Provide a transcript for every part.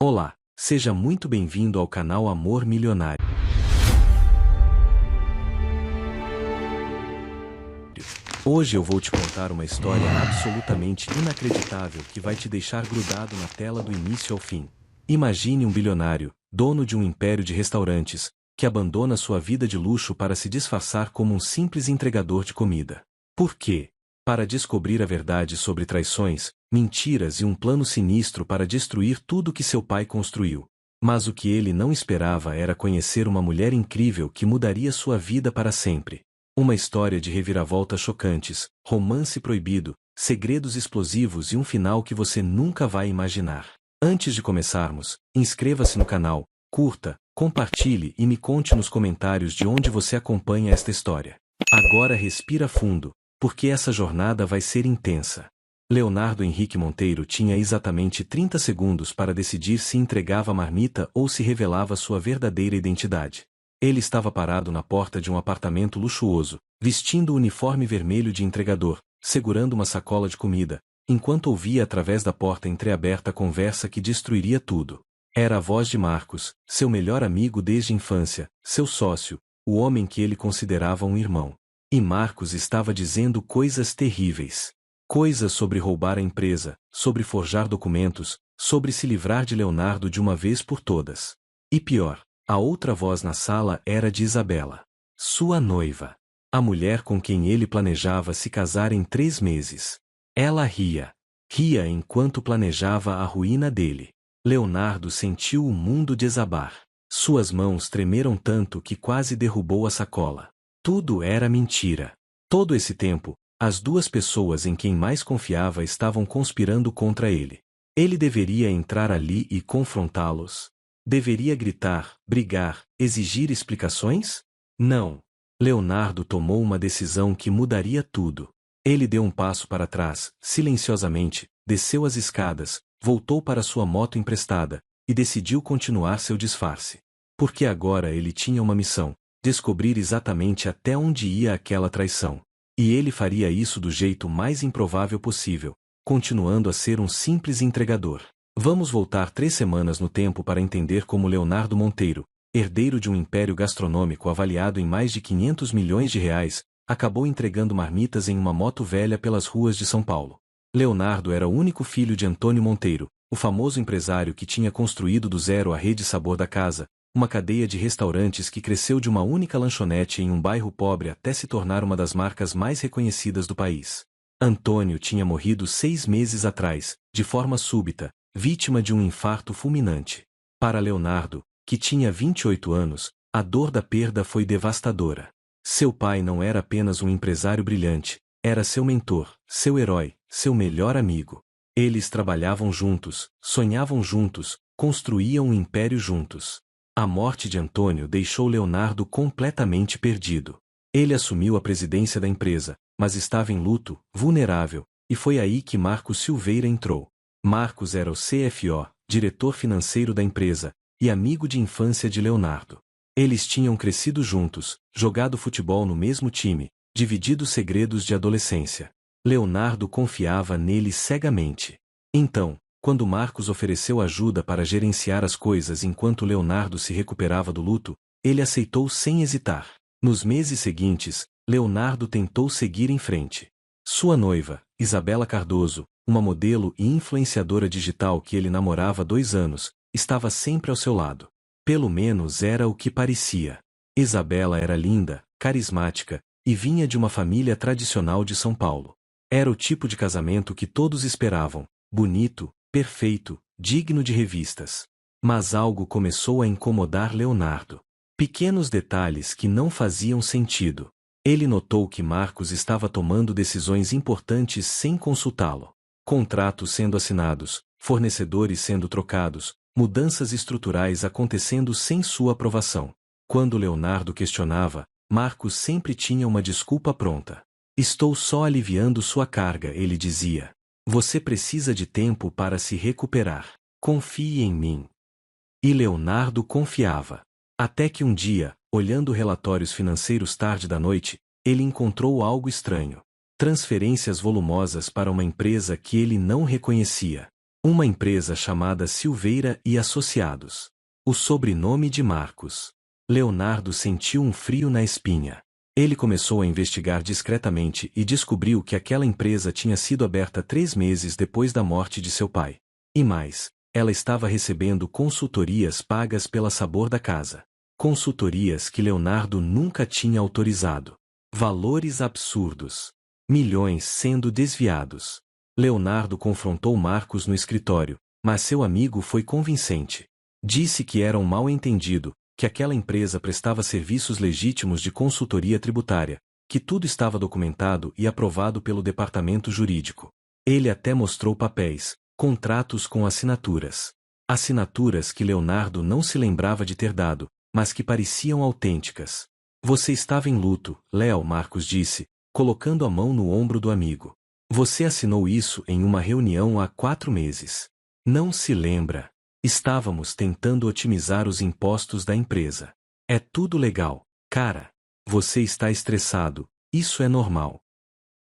Olá, seja muito bem-vindo ao canal Amor Milionário. Hoje eu vou te contar uma história absolutamente inacreditável que vai te deixar grudado na tela do início ao fim. Imagine um bilionário, dono de um império de restaurantes, que abandona sua vida de luxo para se disfarçar como um simples entregador de comida. Por quê? Para descobrir a verdade sobre traições, mentiras e um plano sinistro para destruir tudo que seu pai construiu. Mas o que ele não esperava era conhecer uma mulher incrível que mudaria sua vida para sempre. Uma história de reviravoltas chocantes, romance proibido, segredos explosivos e um final que você nunca vai imaginar. Antes de começarmos, inscreva-se no canal, curta, compartilhe e me conte nos comentários de onde você acompanha esta história. Agora respira fundo, porque essa jornada vai ser intensa. Leonardo Henrique Monteiro tinha exatamente 30 segundos para decidir se entregava a marmita ou se revelava sua verdadeira identidade. Ele estava parado na porta de um apartamento luxuoso, vestindo o uniforme vermelho de entregador, segurando uma sacola de comida, enquanto ouvia através da porta entreaberta a conversa que destruiria tudo. Era a voz de Marcos, seu melhor amigo desde a infância, seu sócio, o homem que ele considerava um irmão. E Marcos estava dizendo coisas terríveis. Coisas sobre roubar a empresa, sobre forjar documentos, sobre se livrar de Leonardo de uma vez por todas. E pior, a outra voz na sala era de Isabela. Sua noiva. A mulher com quem ele planejava se casar em 3 meses. Ela ria. Ria enquanto planejava a ruína dele. Leonardo sentiu o mundo desabar. Suas mãos tremeram tanto que quase derrubou a sacola. Tudo era mentira. Todo esse tempo, as duas pessoas em quem mais confiava estavam conspirando contra ele. Ele deveria entrar ali e confrontá-los? Deveria gritar, brigar, exigir explicações? Não. Leonardo tomou uma decisão que mudaria tudo. Ele deu um passo para trás, silenciosamente, desceu as escadas, voltou para sua moto emprestada, e decidiu continuar seu disfarce. Porque agora ele tinha uma missão: descobrir exatamente até onde ia aquela traição. E ele faria isso do jeito mais improvável possível, continuando a ser um simples entregador. Vamos voltar 3 semanas no tempo para entender como Leonardo Monteiro, herdeiro de um império gastronômico avaliado em mais de 500 milhões de reais, acabou entregando marmitas em uma moto velha pelas ruas de São Paulo. Leonardo era o único filho de Antônio Monteiro, o famoso empresário que tinha construído do zero a Rede Sabor da Casa, uma cadeia de restaurantes que cresceu de uma única lanchonete em um bairro pobre até se tornar uma das marcas mais reconhecidas do país. Antônio tinha morrido 6 meses atrás, de forma súbita, vítima de um infarto fulminante. Para Leonardo, que tinha 28 anos, a dor da perda foi devastadora. Seu pai não era apenas um empresário brilhante, era seu mentor, seu herói, seu melhor amigo. Eles trabalhavam juntos, sonhavam juntos, construíam um império juntos. A morte de Antônio deixou Leonardo completamente perdido. Ele assumiu a presidência da empresa, mas estava em luto, vulnerável, e foi aí que Marcos Silveira entrou. Marcos era o CFO, diretor financeiro da empresa, e amigo de infância de Leonardo. Eles tinham crescido juntos, jogado futebol no mesmo time, dividido segredos de adolescência. Leonardo confiava nele cegamente. Então, quando Marcos ofereceu ajuda para gerenciar as coisas enquanto Leonardo se recuperava do luto, ele aceitou sem hesitar. Nos meses seguintes, Leonardo tentou seguir em frente. Sua noiva, Isabela Cardoso, uma modelo e influenciadora digital que ele namorava há 2 anos, estava sempre ao seu lado. Pelo menos era o que parecia. Isabela era linda, carismática, e vinha de uma família tradicional de São Paulo. Era o tipo de casamento que todos esperavam: bonito, perfeito, digno de revistas. Mas algo começou a incomodar Leonardo. Pequenos detalhes que não faziam sentido. Ele notou que Marcos estava tomando decisões importantes sem consultá-lo. Contratos sendo assinados, fornecedores sendo trocados, mudanças estruturais acontecendo sem sua aprovação. Quando Leonardo questionava, Marcos sempre tinha uma desculpa pronta. Estou só aliviando sua carga, ele dizia. Você precisa de tempo para se recuperar. Confie em mim. E Leonardo confiava. Até que um dia, olhando relatórios financeiros tarde da noite, ele encontrou algo estranho. Transferências volumosas para uma empresa que ele não reconhecia. Uma empresa chamada Silveira e Associados. O sobrenome de Marcos. Leonardo sentiu um frio na espinha. Ele começou a investigar discretamente e descobriu que aquela empresa tinha sido aberta 3 meses depois da morte de seu pai. E mais, ela estava recebendo consultorias pagas pela Sabor da Casa. Consultorias que Leonardo nunca tinha autorizado. Valores absurdos. Milhões sendo desviados. Leonardo confrontou Marcos no escritório, mas seu amigo foi convincente. Disse que era um mal-entendido, que aquela empresa prestava serviços legítimos de consultoria tributária, que tudo estava documentado e aprovado pelo departamento jurídico. Ele até mostrou papéis, contratos com assinaturas. Assinaturas que Leonardo não se lembrava de ter dado, mas que pareciam autênticas. Você estava em luto, Léo, Marcos disse, colocando a mão no ombro do amigo. Você assinou isso em uma reunião há 4 meses. Não se lembra? Estávamos tentando otimizar os impostos da empresa. É tudo legal, cara. Você está estressado, isso é normal.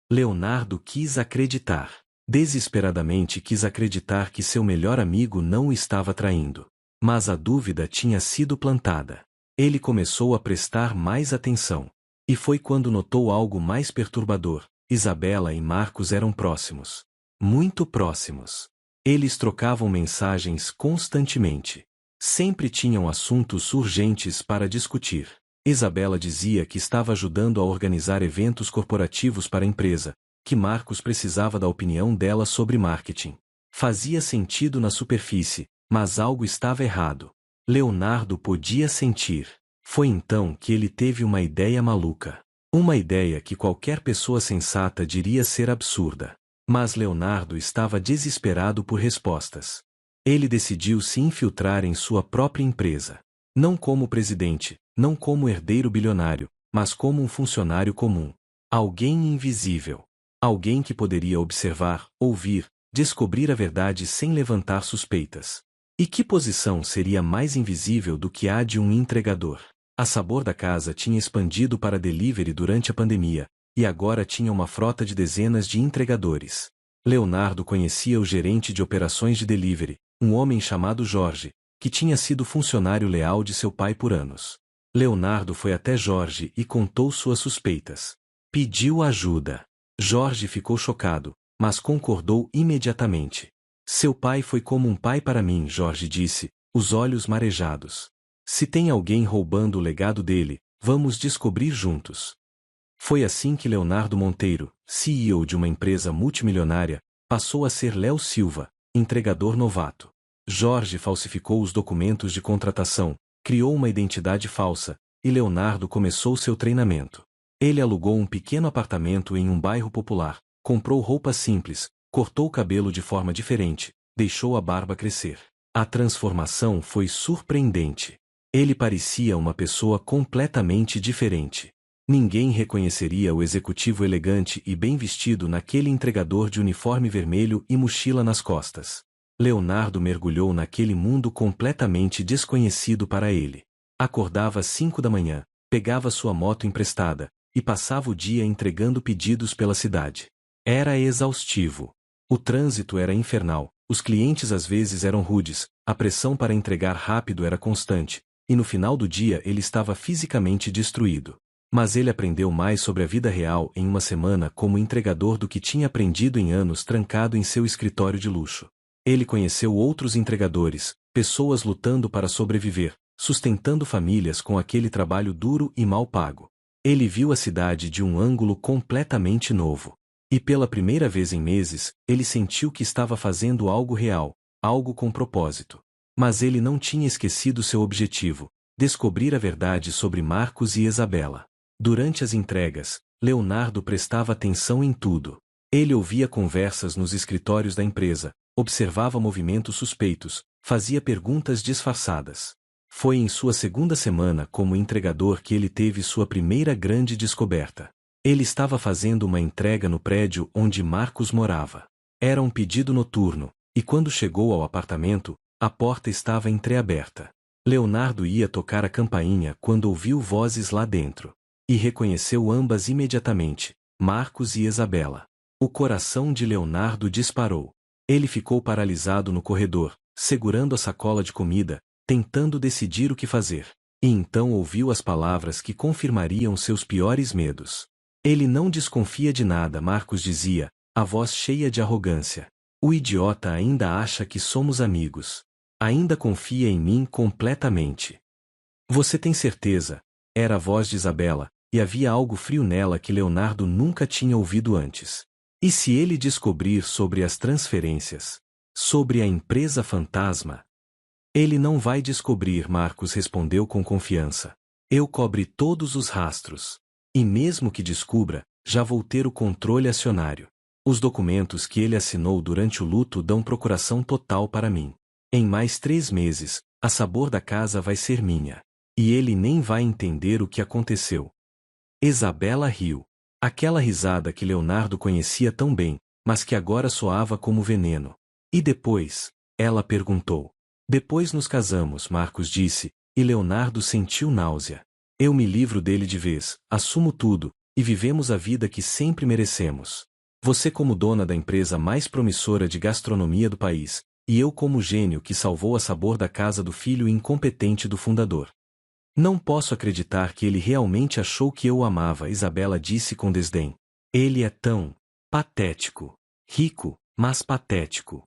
Leonardo quis acreditar. Desesperadamente quis acreditar que seu melhor amigo não o estava traindo. Mas a dúvida tinha sido plantada. Ele começou a prestar mais atenção. E foi quando notou algo mais perturbador. Isabela e Marcos eram próximos. Muito próximos. Eles trocavam mensagens constantemente. Sempre tinham assuntos urgentes para discutir. Isabela dizia que estava ajudando a organizar eventos corporativos para a empresa, que Marcos precisava da opinião dela sobre marketing. Fazia sentido na superfície, mas algo estava errado. Leonardo podia sentir. Foi então que ele teve uma ideia maluca. Uma ideia que qualquer pessoa sensata diria ser absurda. Mas Leonardo estava desesperado por respostas. Ele decidiu se infiltrar em sua própria empresa. Não como presidente, não como herdeiro bilionário, mas como um funcionário comum. Alguém invisível. Alguém que poderia observar, ouvir, descobrir a verdade sem levantar suspeitas. E que posição seria mais invisível do que a de um entregador? A Sabor da Casa tinha expandido para delivery durante a pandemia, e agora tinha uma frota de dezenas de entregadores. Leonardo conhecia o gerente de operações de delivery, um homem chamado Jorge, que tinha sido funcionário leal de seu pai por anos. Leonardo foi até Jorge e contou suas suspeitas. Pediu ajuda. Jorge ficou chocado, mas concordou imediatamente. Seu pai foi como um pai para mim, Jorge disse, os olhos marejados. Se tem alguém roubando o legado dele, vamos descobrir juntos. Foi assim que Leonardo Monteiro, CEO de uma empresa multimilionária, passou a ser Léo Silva, entregador novato. Jorge falsificou os documentos de contratação, criou uma identidade falsa, e Leonardo começou seu treinamento. Ele alugou um pequeno apartamento em um bairro popular, comprou roupas simples, cortou o cabelo de forma diferente, deixou a barba crescer. A transformação foi surpreendente. Ele parecia uma pessoa completamente diferente. Ninguém reconheceria o executivo elegante e bem vestido naquele entregador de uniforme vermelho e mochila nas costas. Leonardo mergulhou naquele mundo completamente desconhecido para ele. Acordava às 5 da manhã, pegava sua moto emprestada, e passava o dia entregando pedidos pela cidade. Era exaustivo. O trânsito era infernal, os clientes às vezes eram rudes, a pressão para entregar rápido era constante, e no final do dia ele estava fisicamente destruído. Mas ele aprendeu mais sobre a vida real em uma semana como entregador do que tinha aprendido em anos trancado em seu escritório de luxo. Ele conheceu outros entregadores, pessoas lutando para sobreviver, sustentando famílias com aquele trabalho duro e mal pago. Ele viu a cidade de um ângulo completamente novo. E pela primeira vez em meses, ele sentiu que estava fazendo algo real, algo com propósito. Mas ele não tinha esquecido seu objetivo: descobrir a verdade sobre Marcos e Isabela. Durante as entregas, Leonardo prestava atenção em tudo. Ele ouvia conversas nos escritórios da empresa, observava movimentos suspeitos, fazia perguntas disfarçadas. Foi em sua segunda semana como entregador que ele teve sua primeira grande descoberta. Ele estava fazendo uma entrega no prédio onde Marcos morava. Era um pedido noturno, e quando chegou ao apartamento, a porta estava entreaberta. Leonardo ia tocar a campainha quando ouviu vozes lá dentro. E reconheceu ambas imediatamente, Marcos e Isabela. O coração de Leonardo disparou. Ele ficou paralisado no corredor, segurando a sacola de comida, tentando decidir o que fazer. E então ouviu as palavras que confirmariam seus piores medos. Ele não desconfia de nada, Marcos dizia, a voz cheia de arrogância. O idiota ainda acha que somos amigos. Ainda confia em mim completamente. Você tem certeza? Era a voz de Isabela, e havia algo frio nela que Leonardo nunca tinha ouvido antes. E se ele descobrir sobre as transferências? Sobre a empresa fantasma? Ele não vai descobrir, Marcos respondeu com confiança. Eu cobri todos os rastros. E mesmo que descubra, já vou ter o controle acionário. Os documentos que ele assinou durante o luto dão procuração total para mim. Em mais 3 meses, a sabor da casa vai ser minha. E ele nem vai entender o que aconteceu. Isabela riu. Aquela risada que Leonardo conhecia tão bem, mas que agora soava como veneno. E depois? Ela perguntou. Depois nos casamos, Marcos disse, e Leonardo sentiu náusea. Eu me livro dele de vez, assumo tudo, e vivemos a vida que sempre merecemos. Você como dona da empresa mais promissora de gastronomia do país, e eu como gênio que salvou a sabor da casa do filho incompetente do fundador. Não posso acreditar que ele realmente achou que eu o amava, Isabela disse com desdém. Ele é tão patético. Rico, mas patético.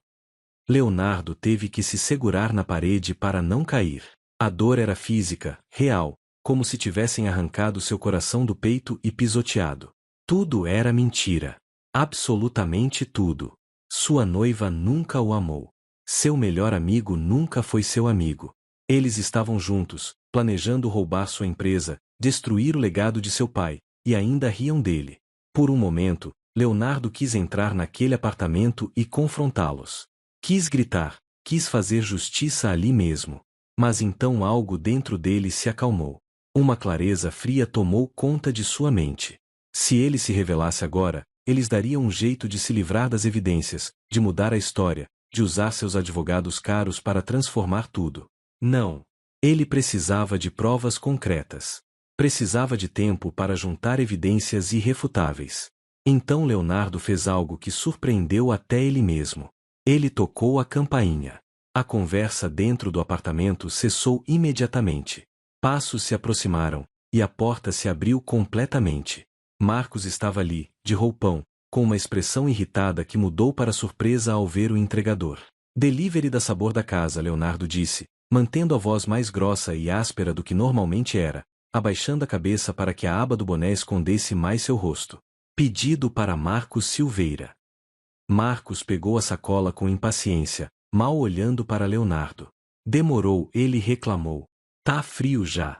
Leonardo teve que se segurar na parede para não cair. A dor era física, real, como se tivessem arrancado seu coração do peito e pisoteado. Tudo era mentira. Absolutamente tudo. Sua noiva nunca o amou. Seu melhor amigo nunca foi seu amigo. Eles estavam juntos, planejando roubar sua empresa, destruir o legado de seu pai, e ainda riam dele. Por um momento, Leonardo quis entrar naquele apartamento e confrontá-los. Quis gritar, quis fazer justiça ali mesmo. Mas então algo dentro dele se acalmou. Uma clareza fria tomou conta de sua mente. Se ele se revelasse agora, eles dariam um jeito de se livrar das evidências, de mudar a história, de usar seus advogados caros para transformar tudo. Não. Ele precisava de provas concretas. Precisava de tempo para juntar evidências irrefutáveis. Então Leonardo fez algo que surpreendeu até ele mesmo. Ele tocou a campainha. A conversa dentro do apartamento cessou imediatamente. Passos se aproximaram, e a porta se abriu completamente. Marcos estava ali, de roupão, com uma expressão irritada que mudou para surpresa ao ver o entregador. Delivery da sabor da casa, Leonardo disse, mantendo a voz mais grossa e áspera do que normalmente era, abaixando a cabeça para que a aba do boné escondesse mais seu rosto. Pedido para Marcos Silveira. Marcos pegou a sacola com impaciência, mal olhando para Leonardo. Demorou, ele reclamou. Tá frio já.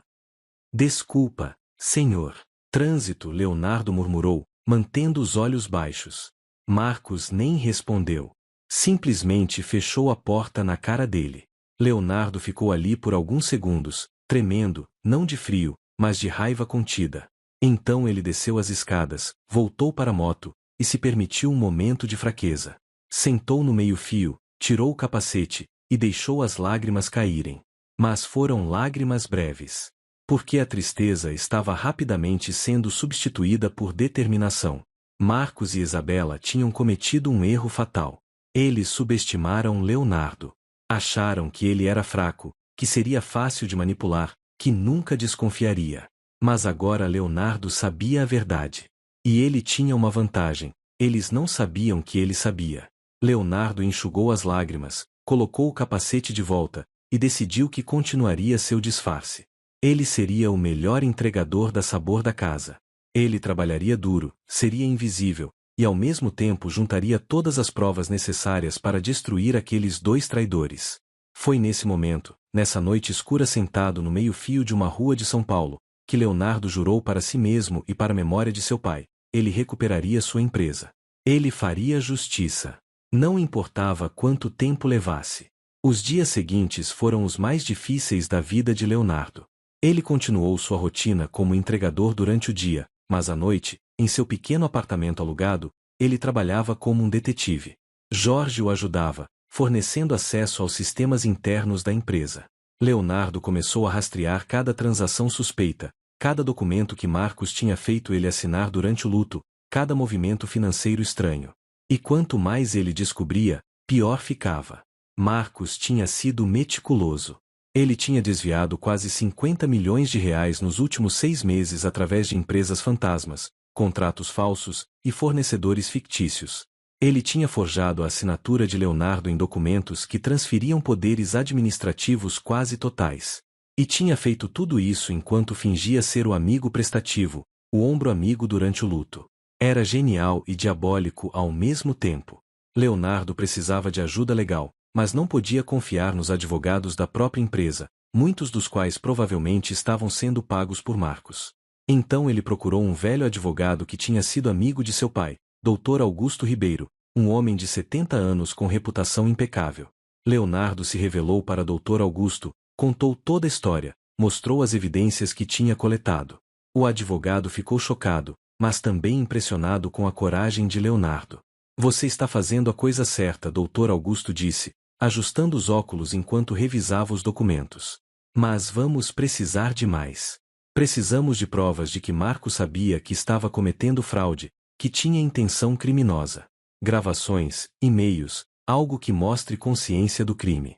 Desculpa, senhor. Trânsito, Leonardo murmurou, mantendo os olhos baixos. Marcos nem respondeu. Simplesmente fechou a porta na cara dele. Leonardo ficou ali por alguns segundos, tremendo, não de frio, mas de raiva contida. Então ele desceu as escadas, voltou para a moto, e se permitiu um momento de fraqueza. Sentou no meio-fio, tirou o capacete, e deixou as lágrimas caírem. Mas foram lágrimas breves. Porque a tristeza estava rapidamente sendo substituída por determinação. Marcos e Isabela tinham cometido um erro fatal. Eles subestimaram Leonardo. Acharam que ele era fraco, que seria fácil de manipular, que nunca desconfiaria. Mas agora Leonardo sabia a verdade. E ele tinha uma vantagem, eles não sabiam que ele sabia. Leonardo enxugou as lágrimas, colocou o capacete de volta, e decidiu que continuaria seu disfarce. Ele seria o melhor entregador da sabor da casa. Ele trabalharia duro, seria invisível, e ao mesmo tempo juntaria todas as provas necessárias para destruir aqueles 2 traidores. Foi nesse momento, nessa noite escura sentado no meio-fio de uma rua de São Paulo, que Leonardo jurou para si mesmo e para a memória de seu pai. Ele recuperaria sua empresa. Ele faria justiça. Não importava quanto tempo levasse. Os dias seguintes foram os mais difíceis da vida de Leonardo. Ele continuou sua rotina como entregador durante o dia, mas à noite, em seu pequeno apartamento alugado, ele trabalhava como um detetive. Jorge o ajudava, fornecendo acesso aos sistemas internos da empresa. Leonardo começou a rastrear cada transação suspeita, cada documento que Marcos tinha feito ele assinar durante o luto, cada movimento financeiro estranho. E quanto mais ele descobria, pior ficava. Marcos tinha sido meticuloso. Ele tinha desviado quase 50 milhões de reais nos últimos 6 meses através de empresas fantasmas, contratos falsos e fornecedores fictícios. Ele tinha forjado a assinatura de Leonardo em documentos que transferiam poderes administrativos quase totais. E tinha feito tudo isso enquanto fingia ser o amigo prestativo, o ombro amigo durante o luto. Era genial e diabólico ao mesmo tempo. Leonardo precisava de ajuda legal, mas não podia confiar nos advogados da própria empresa, muitos dos quais provavelmente estavam sendo pagos por Marcos. Então ele procurou um velho advogado que tinha sido amigo de seu pai, Dr. Augusto Ribeiro, um homem de 70 anos com reputação impecável. Leonardo se revelou para Dr. Augusto, contou toda a história, mostrou as evidências que tinha coletado. O advogado ficou chocado, mas também impressionado com a coragem de Leonardo. Você está fazendo a coisa certa, Dr. Augusto disse, ajustando os óculos enquanto revisava os documentos. Mas vamos precisar de mais. Precisamos de provas de que Marcos sabia que estava cometendo fraude, que tinha intenção criminosa. Gravações, e-mails, algo que mostre consciência do crime.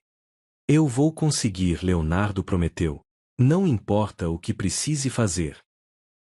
Eu vou conseguir, Leonardo prometeu. Não importa o que precise fazer.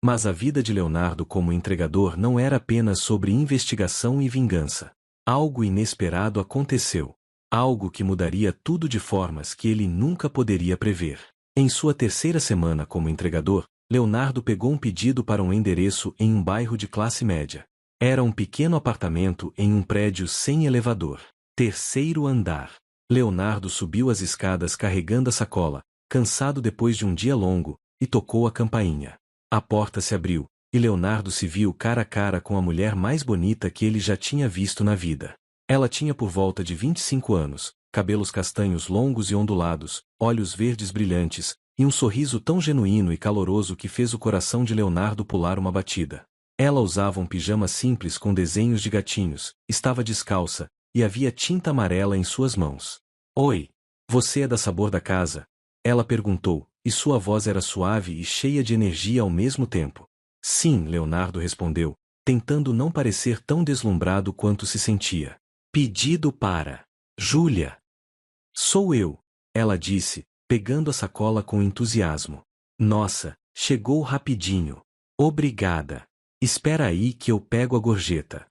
Mas a vida de Leonardo como entregador não era apenas sobre investigação e vingança. Algo inesperado aconteceu. Algo que mudaria tudo de formas que ele nunca poderia prever. Em sua terceira semana como entregador, Leonardo pegou um pedido para um endereço em um bairro de classe média. Era um pequeno apartamento em um prédio sem elevador. Terceiro andar. Leonardo subiu as escadas carregando a sacola, cansado depois de um dia longo, e tocou a campainha. A porta se abriu, e Leonardo se viu cara a cara com a mulher mais bonita que ele já tinha visto na vida. Ela tinha por volta de 25 anos, cabelos castanhos longos e ondulados, olhos verdes brilhantes, e um sorriso tão genuíno e caloroso que fez o coração de Leonardo pular uma batida. Ela usava um pijama simples com desenhos de gatinhos, estava descalça, e havia tinta amarela em suas mãos. Oi, você é da Sabor da Casa? Ela perguntou, e sua voz era suave e cheia de energia ao mesmo tempo. Sim, Leonardo respondeu, tentando não parecer tão deslumbrado quanto se sentia. Pedido para Júlia. Sou eu, ela disse, pegando a sacola com entusiasmo. Nossa, chegou rapidinho. Obrigada. Espera aí que eu pego a gorjeta.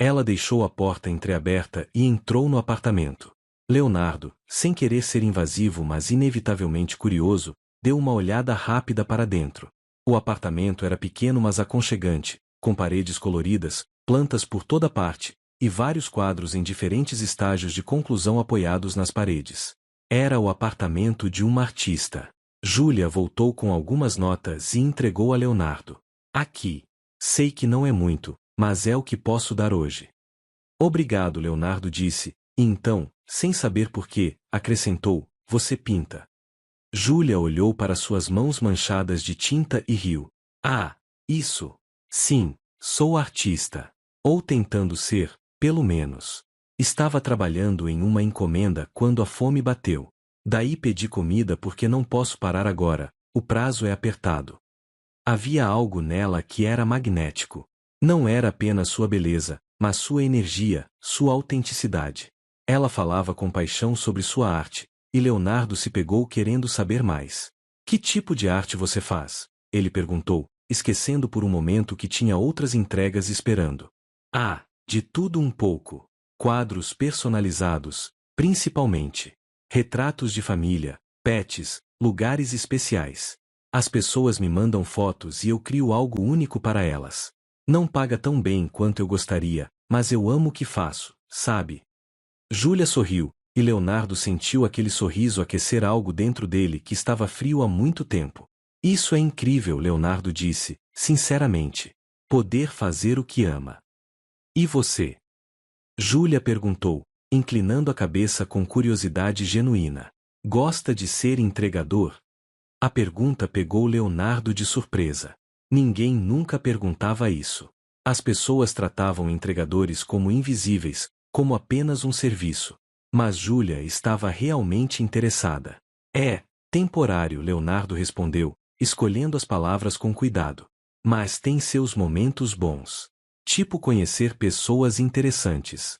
Ela deixou a porta entreaberta e entrou no apartamento. Leonardo, sem querer ser invasivo mas inevitavelmente curioso, deu uma olhada rápida para dentro. O apartamento era pequeno mas aconchegante, com paredes coloridas, plantas por toda parte, e vários quadros em diferentes estágios de conclusão apoiados nas paredes. Era o apartamento de uma artista. Júlia voltou com algumas notas e entregou a Leonardo. Aqui. Sei que não é muito, mas é o que posso dar hoje. Obrigado, Leonardo disse, e então, sem saber por quê, acrescentou, você pinta. Júlia olhou para suas mãos manchadas de tinta e riu. Ah, isso. Sim, sou artista. Ou tentando ser, pelo menos. Estava trabalhando em uma encomenda quando a fome bateu. Daí pedi comida porque não posso parar agora, o prazo é apertado. Havia algo nela que era magnético. Não era apenas sua beleza, mas sua energia, sua autenticidade. Ela falava com paixão sobre sua arte, e Leonardo se pegou querendo saber mais. Que tipo de arte você faz? Ele perguntou, esquecendo por um momento que tinha outras entregas esperando. Ah, de tudo um pouco. Quadros personalizados, principalmente. Retratos de família, pets, lugares especiais. As pessoas me mandam fotos e eu crio algo único para elas. Não paga tão bem quanto eu gostaria, mas eu amo o que faço, sabe? Júlia sorriu, e Leonardo sentiu aquele sorriso aquecer algo dentro dele que estava frio há muito tempo. Isso é incrível, Leonardo disse, sinceramente. Poder fazer o que ama. E você? Júlia perguntou, inclinando a cabeça com curiosidade genuína. Gosta de ser entregador? A pergunta pegou Leonardo de surpresa. Ninguém nunca perguntava isso. As pessoas tratavam entregadores como invisíveis, como apenas um serviço. Mas Júlia estava realmente interessada. É temporário, Leonardo respondeu, escolhendo as palavras com cuidado. Mas tem seus momentos bons. Tipo conhecer pessoas interessantes.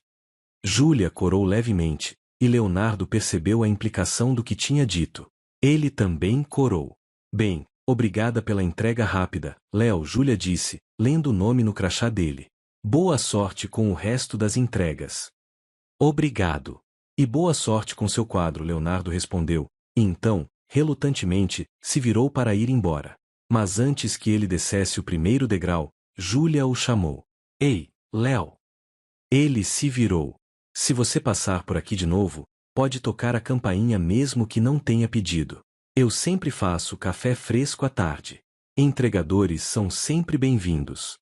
Júlia corou levemente, e Leonardo percebeu a implicação do que tinha dito. Ele também corou. Bem, obrigada pela entrega rápida, Léo, Júlia disse, lendo o nome no crachá dele. Boa sorte com o resto das entregas. Obrigado. E boa sorte com seu quadro, Leonardo respondeu, e então, relutantemente, se virou para ir embora. Mas antes que ele descesse o primeiro degrau, Júlia o chamou. Ei, Léo. Ele se virou. Se você passar por aqui de novo, pode tocar a campainha mesmo que não tenha pedido. Eu sempre faço café fresco à tarde. Entregadores são sempre bem-vindos.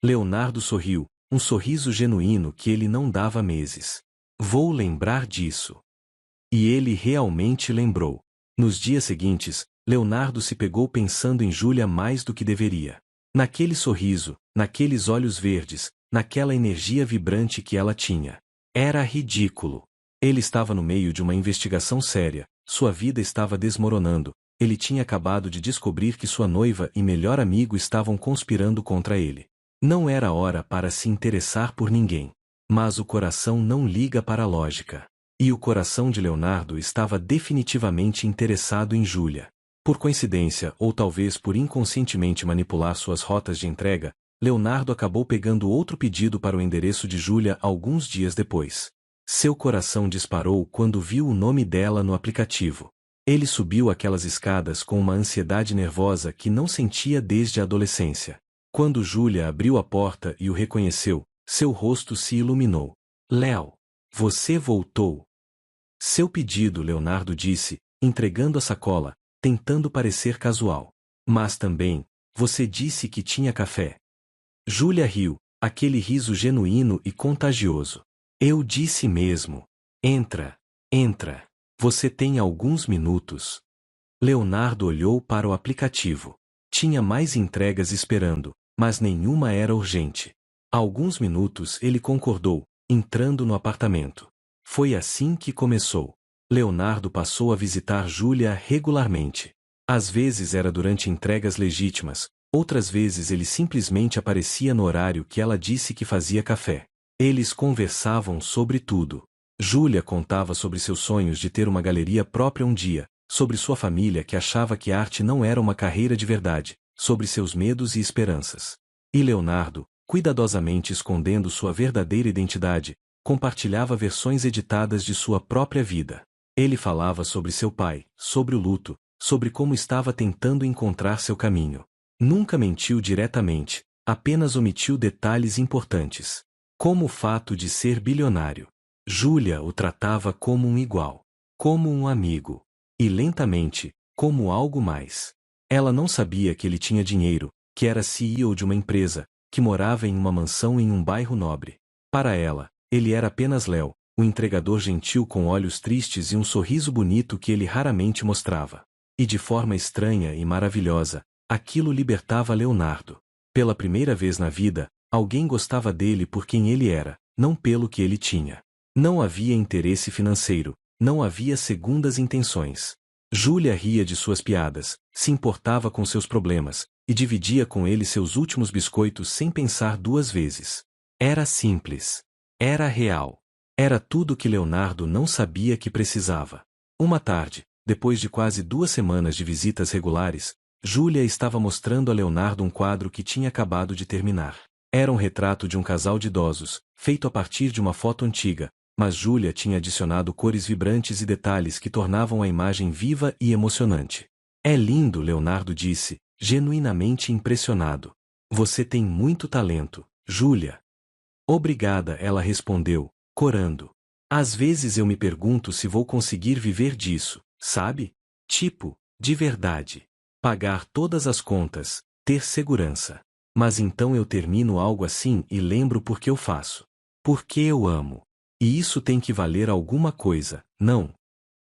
Leonardo sorriu, um sorriso genuíno que ele não dava há meses. Vou lembrar disso. E ele realmente lembrou. Nos dias seguintes, Leonardo se pegou pensando em Júlia mais do que deveria. Naquele sorriso, naqueles olhos verdes, naquela energia vibrante que ela tinha. Era ridículo. Ele estava no meio de uma investigação séria, sua vida estava desmoronando, ele tinha acabado de descobrir que sua noiva e melhor amigo estavam conspirando contra ele. Não era hora para se interessar por ninguém. Mas o coração não liga para a lógica. E o coração de Leonardo estava definitivamente interessado em Júlia. Por coincidência ou talvez por inconscientemente manipular suas rotas de entrega, Leonardo acabou pegando outro pedido para o endereço de Júlia alguns dias depois. Seu coração disparou quando viu o nome dela no aplicativo. Ele subiu aquelas escadas com uma ansiedade nervosa que não sentia desde a adolescência. Quando Júlia abriu a porta e o reconheceu, seu rosto se iluminou. Léo, você voltou. Seu pedido, Leonardo disse, entregando a sacola, tentando parecer casual. Mas também, você disse que tinha café. Júlia riu, aquele riso genuíno e contagioso. Eu disse mesmo. Entra, entra. Você tem alguns minutos. Leonardo olhou para o aplicativo. Tinha mais entregas esperando, mas nenhuma era urgente. Há alguns minutos ele concordou, entrando no apartamento. Foi assim que começou. Leonardo passou a visitar Júlia regularmente. Às vezes era durante entregas legítimas, outras vezes ele simplesmente aparecia no horário que ela disse que fazia café. Eles conversavam sobre tudo. Júlia contava sobre seus sonhos de ter uma galeria própria um dia, sobre sua família que achava que arte não era uma carreira de verdade, sobre seus medos e esperanças. E Leonardo, cuidadosamente escondendo sua verdadeira identidade, compartilhava versões editadas de sua própria vida. Ele falava sobre seu pai, sobre o luto, sobre como estava tentando encontrar seu caminho. Nunca mentiu diretamente, apenas omitiu detalhes importantes. Como o fato de ser bilionário. Júlia o tratava como um igual, como um amigo, e lentamente, como algo mais. Ela não sabia que ele tinha dinheiro, que era CEO de uma empresa, que morava em uma mansão em um bairro nobre. Para ela, ele era apenas Léo, um entregador gentil com olhos tristes e um sorriso bonito que ele raramente mostrava. E de forma estranha e maravilhosa, aquilo libertava Leonardo. Pela primeira vez na vida, alguém gostava dele por quem ele era, não pelo que ele tinha. Não havia interesse financeiro, não havia segundas intenções. Júlia ria de suas piadas, se importava com seus problemas, e dividia com ele seus últimos biscoitos sem pensar duas vezes. Era simples. Era real. Era tudo que Leonardo não sabia que precisava. Uma tarde, depois de quase 2 semanas de visitas regulares, Júlia estava mostrando a Leonardo um quadro que tinha acabado de terminar. Era um retrato de um casal de idosos, feito a partir de uma foto antiga, mas Júlia tinha adicionado cores vibrantes e detalhes que tornavam a imagem viva e emocionante. É lindo, Leonardo disse, genuinamente impressionado. Você tem muito talento, Júlia. Obrigada, ela respondeu, corando. Às vezes eu me pergunto se vou conseguir viver disso, sabe? Tipo, de verdade. Pagar todas as contas, ter segurança. Mas então eu termino algo assim e lembro por que eu faço. Porque eu amo. E isso tem que valer alguma coisa, não?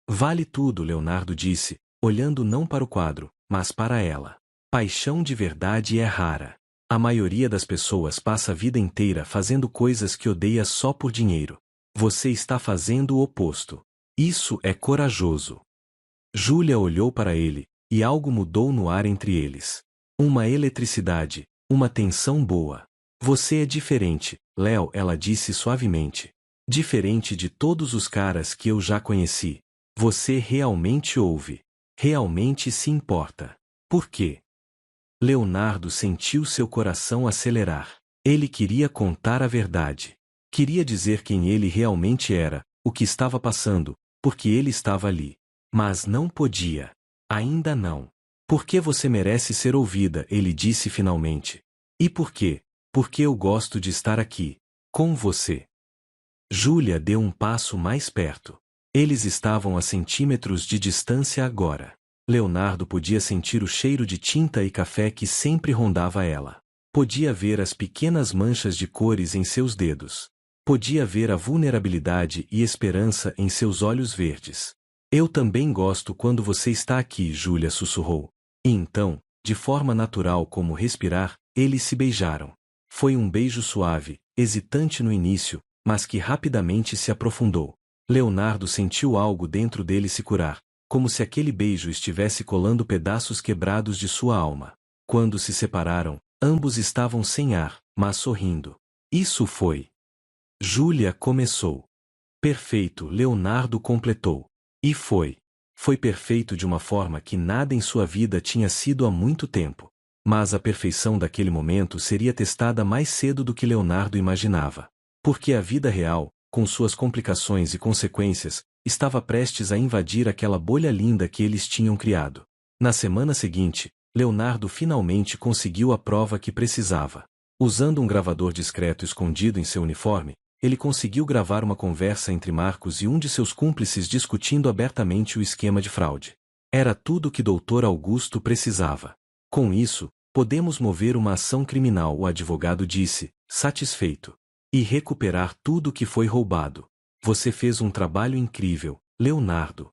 Vale tudo, Leonardo disse, olhando não para o quadro, mas para ela. Paixão de verdade é rara. A maioria das pessoas passa a vida inteira fazendo coisas que odeia só por dinheiro. Você está fazendo o oposto. Isso é corajoso. Júlia olhou para ele, e algo mudou no ar entre eles. Uma eletricidade, uma tensão boa. Você é diferente, Léo, ela disse suavemente. Diferente de todos os caras que eu já conheci. Você realmente ouve. Realmente se importa. Por quê? Leonardo sentiu seu coração acelerar. Ele queria contar a verdade. Queria dizer quem ele realmente era, o que estava passando, porque ele estava ali. Mas não podia. Ainda não. Porque você merece ser ouvida, ele disse finalmente. E por quê? Porque eu gosto de estar aqui. Com você. Júlia deu um passo mais perto. Eles estavam a centímetros de distância agora. Leonardo podia sentir o cheiro de tinta e café que sempre rondava ela. Podia ver as pequenas manchas de cores em seus dedos. Podia ver a vulnerabilidade e esperança em seus olhos verdes. Eu também gosto quando você está aqui, Júlia sussurrou. E então, de forma natural como respirar, eles se beijaram. Foi um beijo suave, hesitante no início, mas que rapidamente se aprofundou. Leonardo sentiu algo dentro dele se curar, como se aquele beijo estivesse colando pedaços quebrados de sua alma. Quando se separaram, ambos estavam sem ar, mas sorrindo. Isso foi. Júlia começou. Perfeito, Leonardo completou. E foi. Foi perfeito de uma forma que nada em sua vida tinha sido há muito tempo. Mas a perfeição daquele momento seria testada mais cedo do que Leonardo imaginava. Porque a vida real, com suas complicações e consequências, estava prestes a invadir aquela bolha linda que eles tinham criado. Na semana seguinte, Leonardo finalmente conseguiu a prova que precisava. Usando um gravador discreto escondido em seu uniforme, ele conseguiu gravar uma conversa entre Marcos e um de seus cúmplices discutindo abertamente o esquema de fraude. Era tudo o que Dr. Augusto precisava. Com isso, podemos mover uma ação criminal, o advogado disse, satisfeito. E recuperar tudo o que foi roubado. Você fez um trabalho incrível, Leonardo.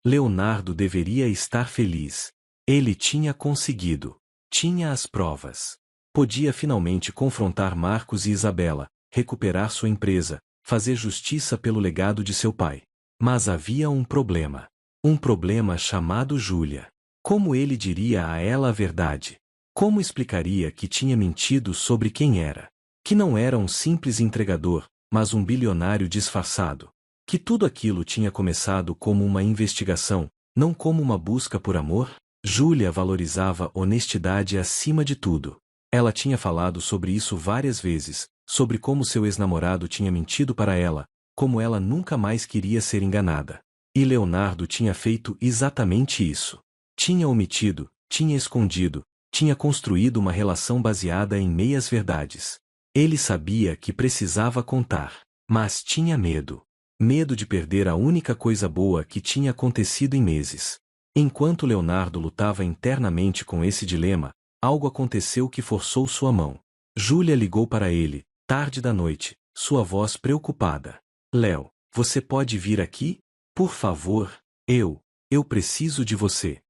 Leonardo deveria estar feliz. Ele tinha conseguido. Tinha as provas. Podia finalmente confrontar Marcos e Isabela, recuperar sua empresa, fazer justiça pelo legado de seu pai. Mas havia um problema. Um problema chamado Júlia. Como ele diria a ela a verdade? Como explicaria que tinha mentido sobre quem era? Que não era um simples entregador, mas um bilionário disfarçado. Que tudo aquilo tinha começado como uma investigação, não como uma busca por amor? Júlia valorizava honestidade acima de tudo. Ela tinha falado sobre isso várias vezes, sobre como seu ex-namorado tinha mentido para ela, como ela nunca mais queria ser enganada. E Leonardo tinha feito exatamente isso. Tinha omitido, tinha escondido, tinha construído uma relação baseada em meias-verdades. Ele sabia que precisava contar, mas tinha medo. Medo de perder a única coisa boa que tinha acontecido em meses. Enquanto Leonardo lutava internamente com esse dilema, algo aconteceu que forçou sua mão. Júlia ligou para ele, tarde da noite, sua voz preocupada. Léo, você pode vir aqui? Por favor, eu preciso de você.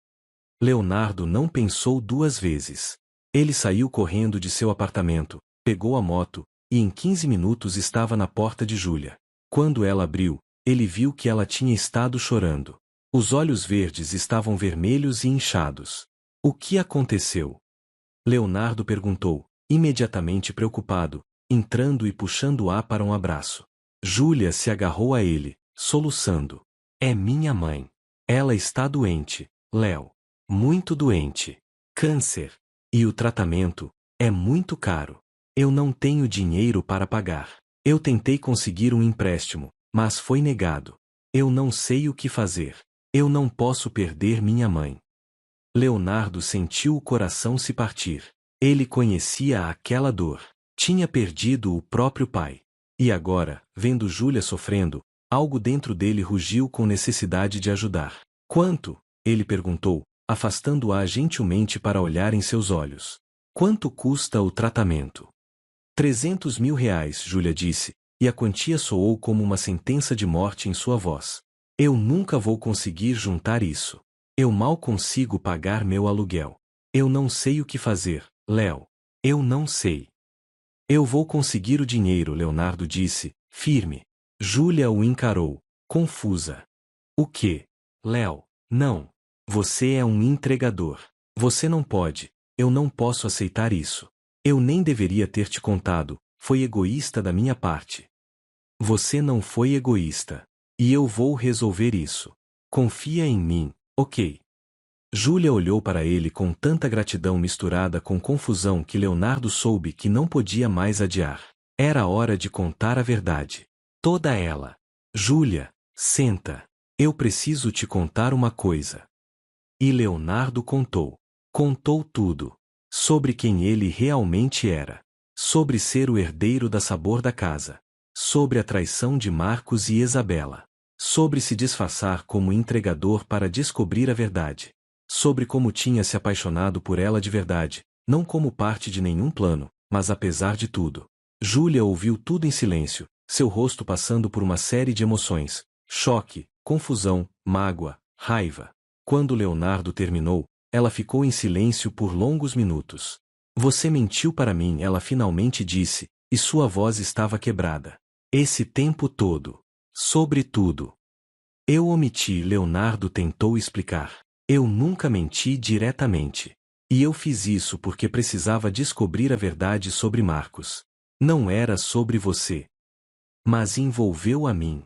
Leonardo não pensou duas vezes. Ele saiu correndo de seu apartamento, pegou a moto, e em 15 minutos estava na porta de Júlia. Quando ela abriu, ele viu que ela tinha estado chorando. Os olhos verdes estavam vermelhos e inchados. O que aconteceu? Leonardo perguntou, imediatamente preocupado, entrando e puxando-a para um abraço. Júlia se agarrou a ele, soluçando. É minha mãe. Ela está doente, Léo. Muito doente. Câncer. E o tratamento é muito caro. Eu não tenho dinheiro para pagar. Eu tentei conseguir um empréstimo, mas foi negado. Eu não sei o que fazer. Eu não posso perder minha mãe. Leonardo sentiu o coração se partir. Ele conhecia aquela dor. Tinha perdido o próprio pai. E agora, vendo Júlia sofrendo, algo dentro dele rugiu com necessidade de ajudar. Quanto? Ele perguntou, afastando-a gentilmente para olhar em seus olhos. Quanto custa o tratamento? 300 mil reais, Júlia disse, e a quantia soou como uma sentença de morte em sua voz. Eu nunca vou conseguir juntar isso. Eu mal consigo pagar meu aluguel. Eu não sei o que fazer, Léo. Eu não sei. Eu vou conseguir o dinheiro, Leonardo disse, firme. Júlia o encarou, confusa. O quê? Léo, não. Você é um entregador. Você não pode. Eu não posso aceitar isso. Eu nem deveria ter te contado. Foi egoísta da minha parte. Você não foi egoísta. E eu vou resolver isso. Confia em mim, ok? Júlia olhou para ele com tanta gratidão misturada com confusão que Leonardo soube que não podia mais adiar. Era hora de contar a verdade. Toda ela. Júlia, senta. Eu preciso te contar uma coisa. E Leonardo contou. Contou tudo. Sobre quem ele realmente era. Sobre ser o herdeiro da Sabor da casa. Sobre a traição de Marcos e Isabela. Sobre se disfarçar como entregador para descobrir a verdade. Sobre como tinha se apaixonado por ela de verdade, não como parte de nenhum plano, mas apesar de tudo. Júlia ouviu tudo em silêncio, seu rosto passando por uma série de emoções: choque, confusão, mágoa, raiva. Quando Leonardo terminou, ela ficou em silêncio por longos minutos. Você mentiu para mim, ela finalmente disse, e sua voz estava quebrada. Esse tempo todo. Sobretudo. Eu omiti, Leonardo tentou explicar. Eu nunca menti diretamente. E eu fiz isso porque precisava descobrir a verdade sobre Marcos. Não era sobre você. Mas envolveu a mim.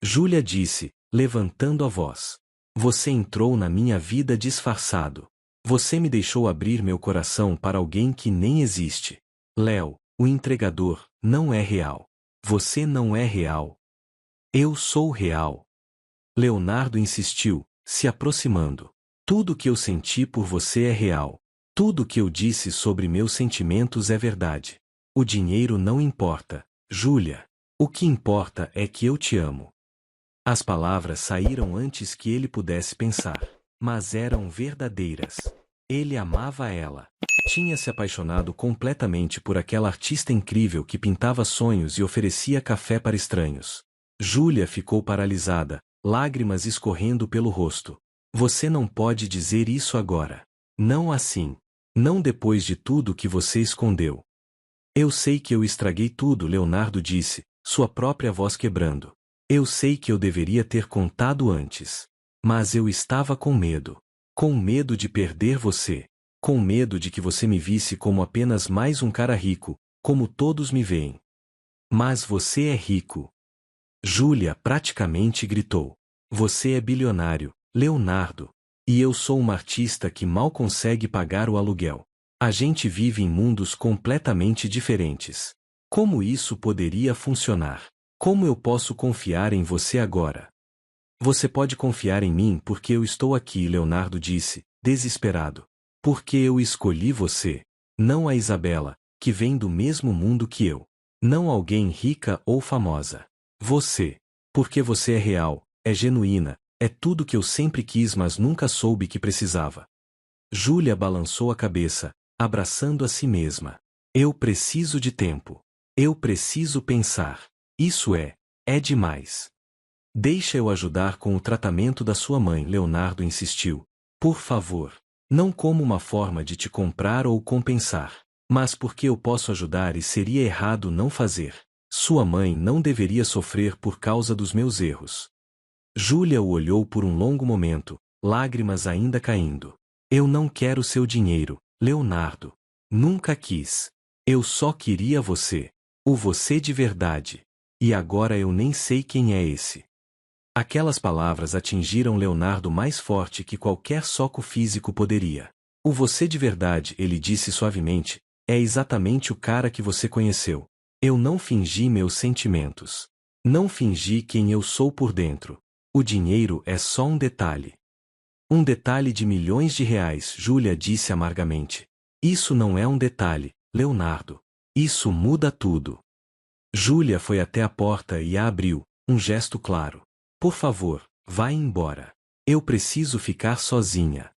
Júlia disse, levantando a voz. Você entrou na minha vida disfarçado. Você me deixou abrir meu coração para alguém que nem existe. Léo, o entregador, não é real. Você não é real. Eu sou real. Leonardo insistiu, se aproximando. Tudo que eu senti por você é real. Tudo que eu disse sobre meus sentimentos é verdade. O dinheiro não importa, Júlia. O que importa é que eu te amo. As palavras saíram antes que ele pudesse pensar, mas eram verdadeiras. Ele amava ela. Tinha se apaixonado completamente por aquela artista incrível que pintava sonhos e oferecia café para estranhos. Júlia ficou paralisada, lágrimas escorrendo pelo rosto. Você não pode dizer isso agora. Não assim. Não depois de tudo que você escondeu. Eu sei que eu estraguei tudo, Leonardo disse, sua própria voz quebrando. Eu sei que eu deveria ter contado antes. Mas eu estava com medo. Com medo de perder você. Com medo de que você me visse como apenas mais um cara rico, como todos me veem. Mas você é rico. Júlia praticamente gritou. Você é bilionário, Leonardo. E eu sou uma artista que mal consegue pagar o aluguel. A gente vive em mundos completamente diferentes. Como isso poderia funcionar? Como eu posso confiar em você agora? Você pode confiar em mim porque eu estou aqui, Leonardo disse, desesperado. Porque eu escolhi você. Não a Isabela, que vem do mesmo mundo que eu. Não alguém rica ou famosa. Você. Porque você é real, é genuína, é tudo que eu sempre quis mas nunca soube que precisava. Júlia balançou a cabeça, abraçando a si mesma. Eu preciso de tempo. Eu preciso pensar. Isso é demais. Deixa eu ajudar com o tratamento da sua mãe, Leonardo insistiu. Por favor. Não como uma forma de te comprar ou compensar, mas porque eu posso ajudar e seria errado não fazer. Sua mãe não deveria sofrer por causa dos meus erros. Júlia o olhou por um longo momento, lágrimas ainda caindo. Eu não quero seu dinheiro, Leonardo. Nunca quis. Eu só queria você. O você de verdade. E agora eu nem sei quem é esse. Aquelas palavras atingiram Leonardo mais forte que qualquer soco físico poderia. O você de verdade, ele disse suavemente, é exatamente o cara que você conheceu. Eu não fingi meus sentimentos. Não fingi quem eu sou por dentro. O dinheiro é só um detalhe. Um detalhe de milhões de reais, Júlia disse amargamente. Isso não é um detalhe, Leonardo. Isso muda tudo. Júlia foi até a porta e a abriu, um gesto claro. Por favor, vá embora. Eu preciso ficar sozinha.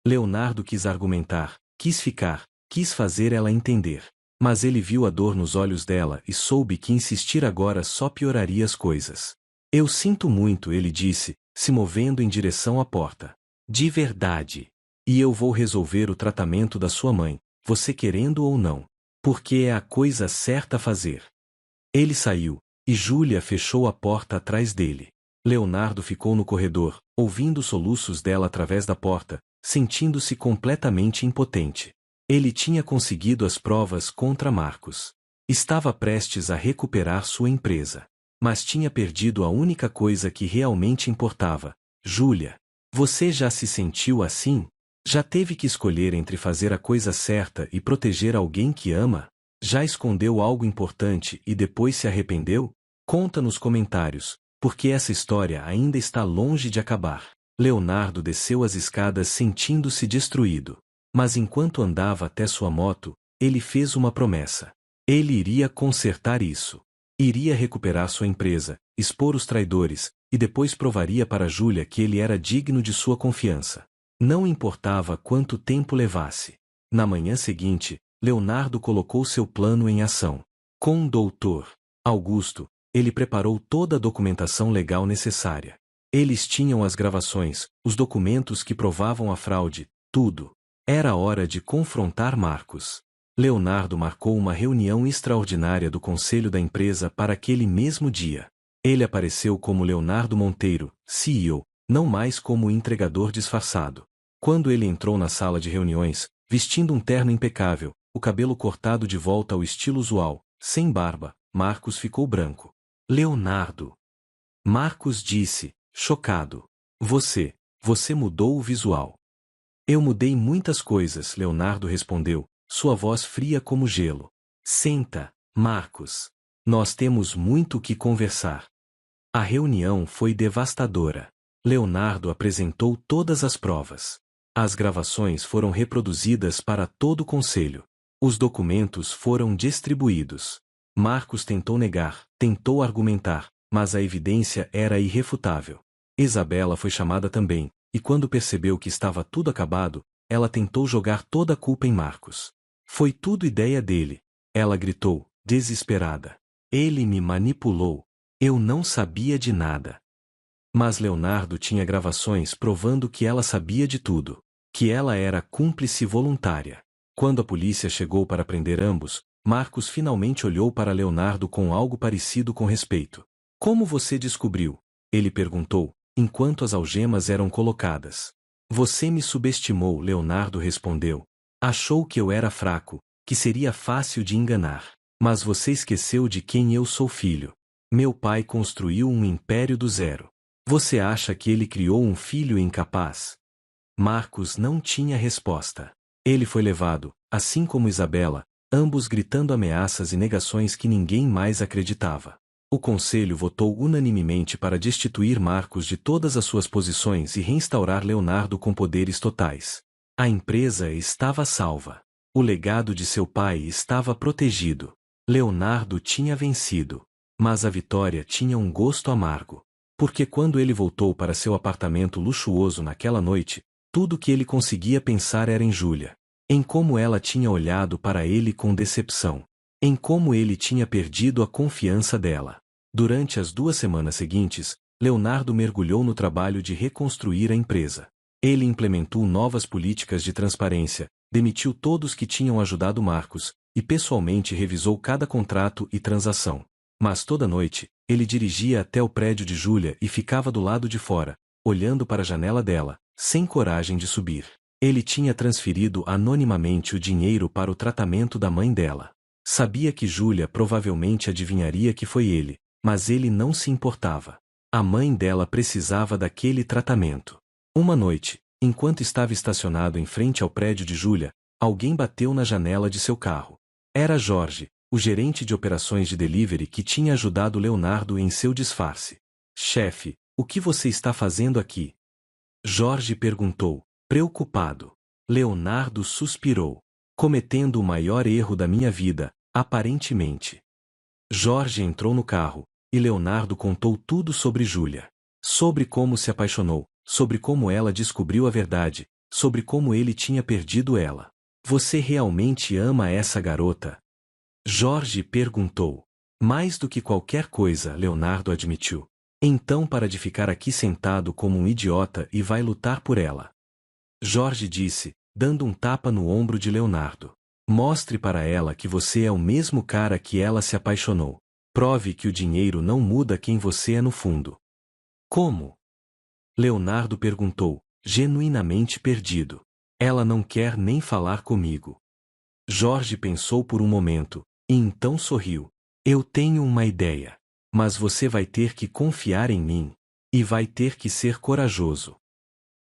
Leonardo quis argumentar, quis ficar, quis fazer ela entender. Mas ele viu a dor nos olhos dela e soube que insistir agora só pioraria as coisas. Eu sinto muito, ele disse, se movendo em direção à porta. De verdade. E eu vou resolver o tratamento da sua mãe, você querendo ou não. Porque é a coisa certa a fazer. Ele saiu, e Júlia fechou a porta atrás dele. Leonardo ficou no corredor, ouvindo os soluços dela através da porta, sentindo-se completamente impotente. Ele tinha conseguido as provas contra Marcos. Estava prestes a recuperar sua empresa. mas tinha perdido a única coisa que realmente importava. Júlia. Você já se sentiu assim? Já teve que escolher entre fazer a coisa certa e proteger alguém que ama? Já escondeu algo importante e depois se arrependeu? Conta nos comentários, porque essa história ainda está longe de acabar. Leonardo desceu as escadas sentindo-se destruído. Mas enquanto andava até sua moto, ele fez uma promessa. Ele iria consertar isso. Iria recuperar sua empresa, expor os traidores, e depois provaria para Júlia que ele era digno de sua confiança. Não importava quanto tempo levasse. Na manhã seguinte, Leonardo colocou seu plano em ação. Com o Dr. Augusto, ele preparou toda a documentação legal necessária. Eles tinham as gravações, os documentos que provavam a fraude, tudo. Era hora de confrontar Marcos. Leonardo marcou uma reunião extraordinária do conselho da empresa para aquele mesmo dia. Ele apareceu como Leonardo Monteiro, CEO, não mais como entregador disfarçado. Quando ele entrou na sala de reuniões, vestindo um terno impecável, o cabelo cortado de volta ao estilo usual, sem barba, Marcos ficou branco. Leonardo. Marcos disse, chocado. Você mudou o visual. Eu mudei muitas coisas, Leonardo respondeu, sua voz fria como gelo. Senta, Marcos. Nós temos muito o que conversar. A reunião foi devastadora. Leonardo apresentou todas as provas. As gravações foram reproduzidas para todo o conselho. Os documentos foram distribuídos. Marcos tentou negar, tentou argumentar, mas a evidência era irrefutável. Isabela foi chamada também, e quando percebeu que estava tudo acabado, ela tentou jogar toda a culpa em Marcos. Foi tudo ideia dele. Ela gritou, desesperada. Ele me manipulou. Eu não sabia de nada. Mas Leonardo tinha gravações provando que ela sabia de tudo. Que ela era cúmplice voluntária. Quando a polícia chegou para prender ambos, Marcos finalmente olhou para Leonardo com algo parecido com respeito. Como você descobriu? Ele perguntou, enquanto as algemas eram colocadas. Você me subestimou, Leonardo respondeu. Achou que eu era fraco, que seria fácil de enganar. Mas você esqueceu de quem eu sou filho. Meu pai construiu um império do zero. Você acha que ele criou um filho incapaz? Marcos não tinha resposta. Ele foi levado, assim como Isabela, ambos gritando ameaças e negações que ninguém mais acreditava. O conselho votou unanimemente para destituir Marcos de todas as suas posições e reinstaurar Leonardo com poderes totais. A empresa estava salva. O legado de seu pai estava protegido. Leonardo tinha vencido. Mas a vitória tinha um gosto amargo. Porque quando ele voltou para seu apartamento luxuoso naquela noite, tudo que ele conseguia pensar era em Júlia. Em como ela tinha olhado para ele com decepção. Em como ele tinha perdido a confiança dela. Durante as 2 semanas seguintes, Leonardo mergulhou no trabalho de reconstruir a empresa. Ele implementou novas políticas de transparência, demitiu todos que tinham ajudado Marcos, e pessoalmente revisou cada contrato e transação. Mas toda noite, ele dirigia até o prédio de Júlia e ficava do lado de fora, olhando para a janela dela, sem coragem de subir. Ele tinha transferido anonimamente o dinheiro para o tratamento da mãe dela. Sabia que Júlia provavelmente adivinharia que foi ele, mas ele não se importava. A mãe dela precisava daquele tratamento. Uma noite, enquanto estava estacionado em frente ao prédio de Júlia, alguém bateu na janela de seu carro. Era Jorge, o gerente de operações de delivery que tinha ajudado Leonardo em seu disfarce. Chefe, o que você está fazendo aqui? Jorge perguntou, preocupado. Leonardo suspirou. Cometendo o maior erro da minha vida, aparentemente. Jorge entrou no carro, e Leonardo contou tudo sobre Júlia. Sobre como se apaixonou, sobre como ela descobriu a verdade, sobre como ele tinha perdido ela. Você realmente ama essa garota? Jorge perguntou. Mais do que qualquer coisa, Leonardo admitiu. Então para de ficar aqui sentado como um idiota e vai lutar por ela. Jorge disse, dando um tapa no ombro de Leonardo. Mostre para ela que você é o mesmo cara que ela se apaixonou. Prove que o dinheiro não muda quem você é no fundo. Como? Leonardo perguntou, genuinamente perdido. Ela não quer nem falar comigo. Jorge pensou por um momento, e então sorriu. Eu tenho uma ideia. Mas você vai ter que confiar em mim. E vai ter que ser corajoso.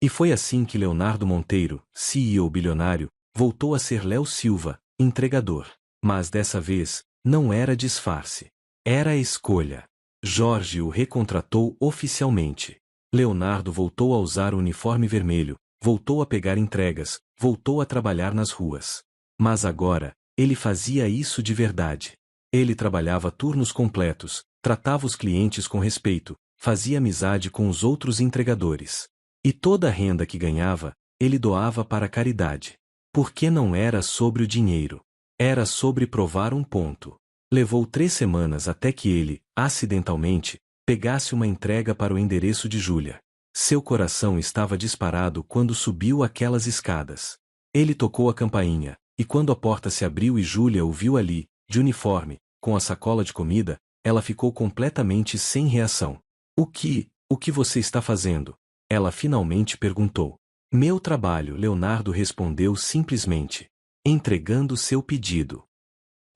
E foi assim que Leonardo Monteiro, CEO bilionário, voltou a ser Léo Silva, entregador. Mas dessa vez, não era disfarce. Era a escolha. Jorge o recontratou oficialmente. Leonardo voltou a usar o uniforme vermelho, voltou a pegar entregas, voltou a trabalhar nas ruas. Mas agora, ele fazia isso de verdade. Ele trabalhava turnos completos, tratava os clientes com respeito, fazia amizade com os outros entregadores. E toda a renda que ganhava, ele doava para a caridade. Porque não era sobre o dinheiro. Era sobre provar um ponto. Levou 3 semanas até que ele, acidentalmente, pegasse uma entrega para o endereço de Júlia. Seu coração estava disparado quando subiu aquelas escadas. Ele tocou a campainha, e quando a porta se abriu e Júlia o viu ali, de uniforme, com a sacola de comida, ela ficou completamente sem reação. O que você está fazendo? Ela finalmente perguntou. Meu trabalho, Leonardo respondeu simplesmente. Entregando seu pedido.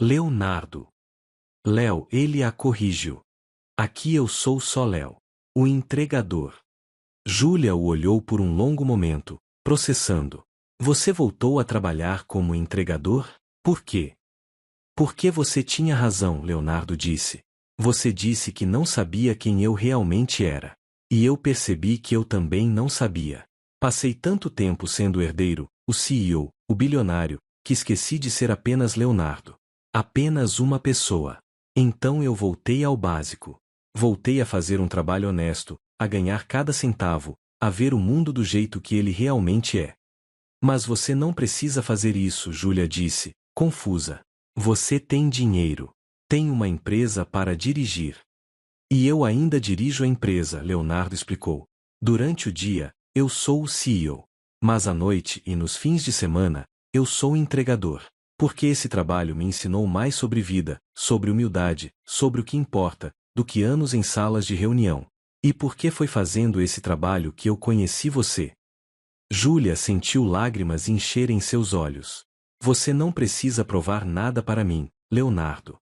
Leonardo. Léo, ele a corrigiu. Aqui eu sou só Léo. O entregador. Júlia o olhou por um longo momento, processando. Você voltou a trabalhar como entregador? Por quê? Porque você tinha razão, Leonardo disse. Você disse que não sabia quem eu realmente era. E eu percebi que eu também não sabia. Passei tanto tempo sendo o herdeiro, o CEO, o bilionário, que esqueci de ser apenas Leonardo. Apenas uma pessoa. Então eu voltei ao básico. Voltei a fazer um trabalho honesto, a ganhar cada centavo, a ver o mundo do jeito que ele realmente é. Mas você não precisa fazer isso, Júlia disse, confusa. Você tem dinheiro. Tem uma empresa para dirigir. E eu ainda dirijo a empresa, Leonardo explicou. Durante o dia, eu sou o CEO. Mas à noite e nos fins de semana, eu sou o entregador. Porque esse trabalho me ensinou mais sobre vida, sobre humildade, sobre o que importa, do que anos em salas de reunião. E porque foi fazendo esse trabalho que eu conheci você. Júlia sentiu lágrimas encherem seus olhos. Você não precisa provar nada para mim, Leonardo.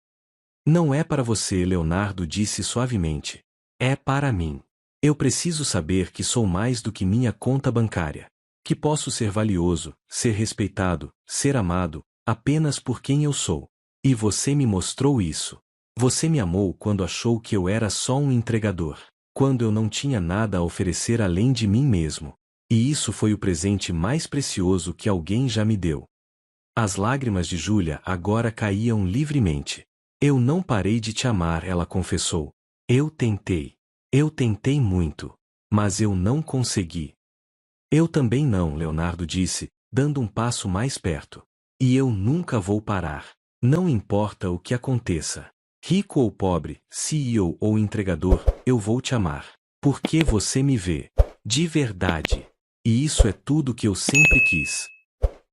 Não é para você, Leonardo disse suavemente. É para mim. Eu preciso saber que sou mais do que minha conta bancária. Que posso ser valioso, ser respeitado, ser amado, apenas por quem eu sou. E você me mostrou isso. Você me amou quando achou que eu era só um entregador. Quando eu não tinha nada a oferecer além de mim mesmo. E isso foi o presente mais precioso que alguém já me deu. As lágrimas de Júlia agora caíam livremente. Eu não parei de te amar, ela confessou. Eu tentei. Eu tentei muito. Mas eu não consegui. Eu também não, Leonardo disse, dando um passo mais perto. E eu nunca vou parar. Não importa o que aconteça. Rico ou pobre, CEO ou entregador, eu vou te amar. Porque você me vê. De verdade. E isso é tudo que eu sempre quis.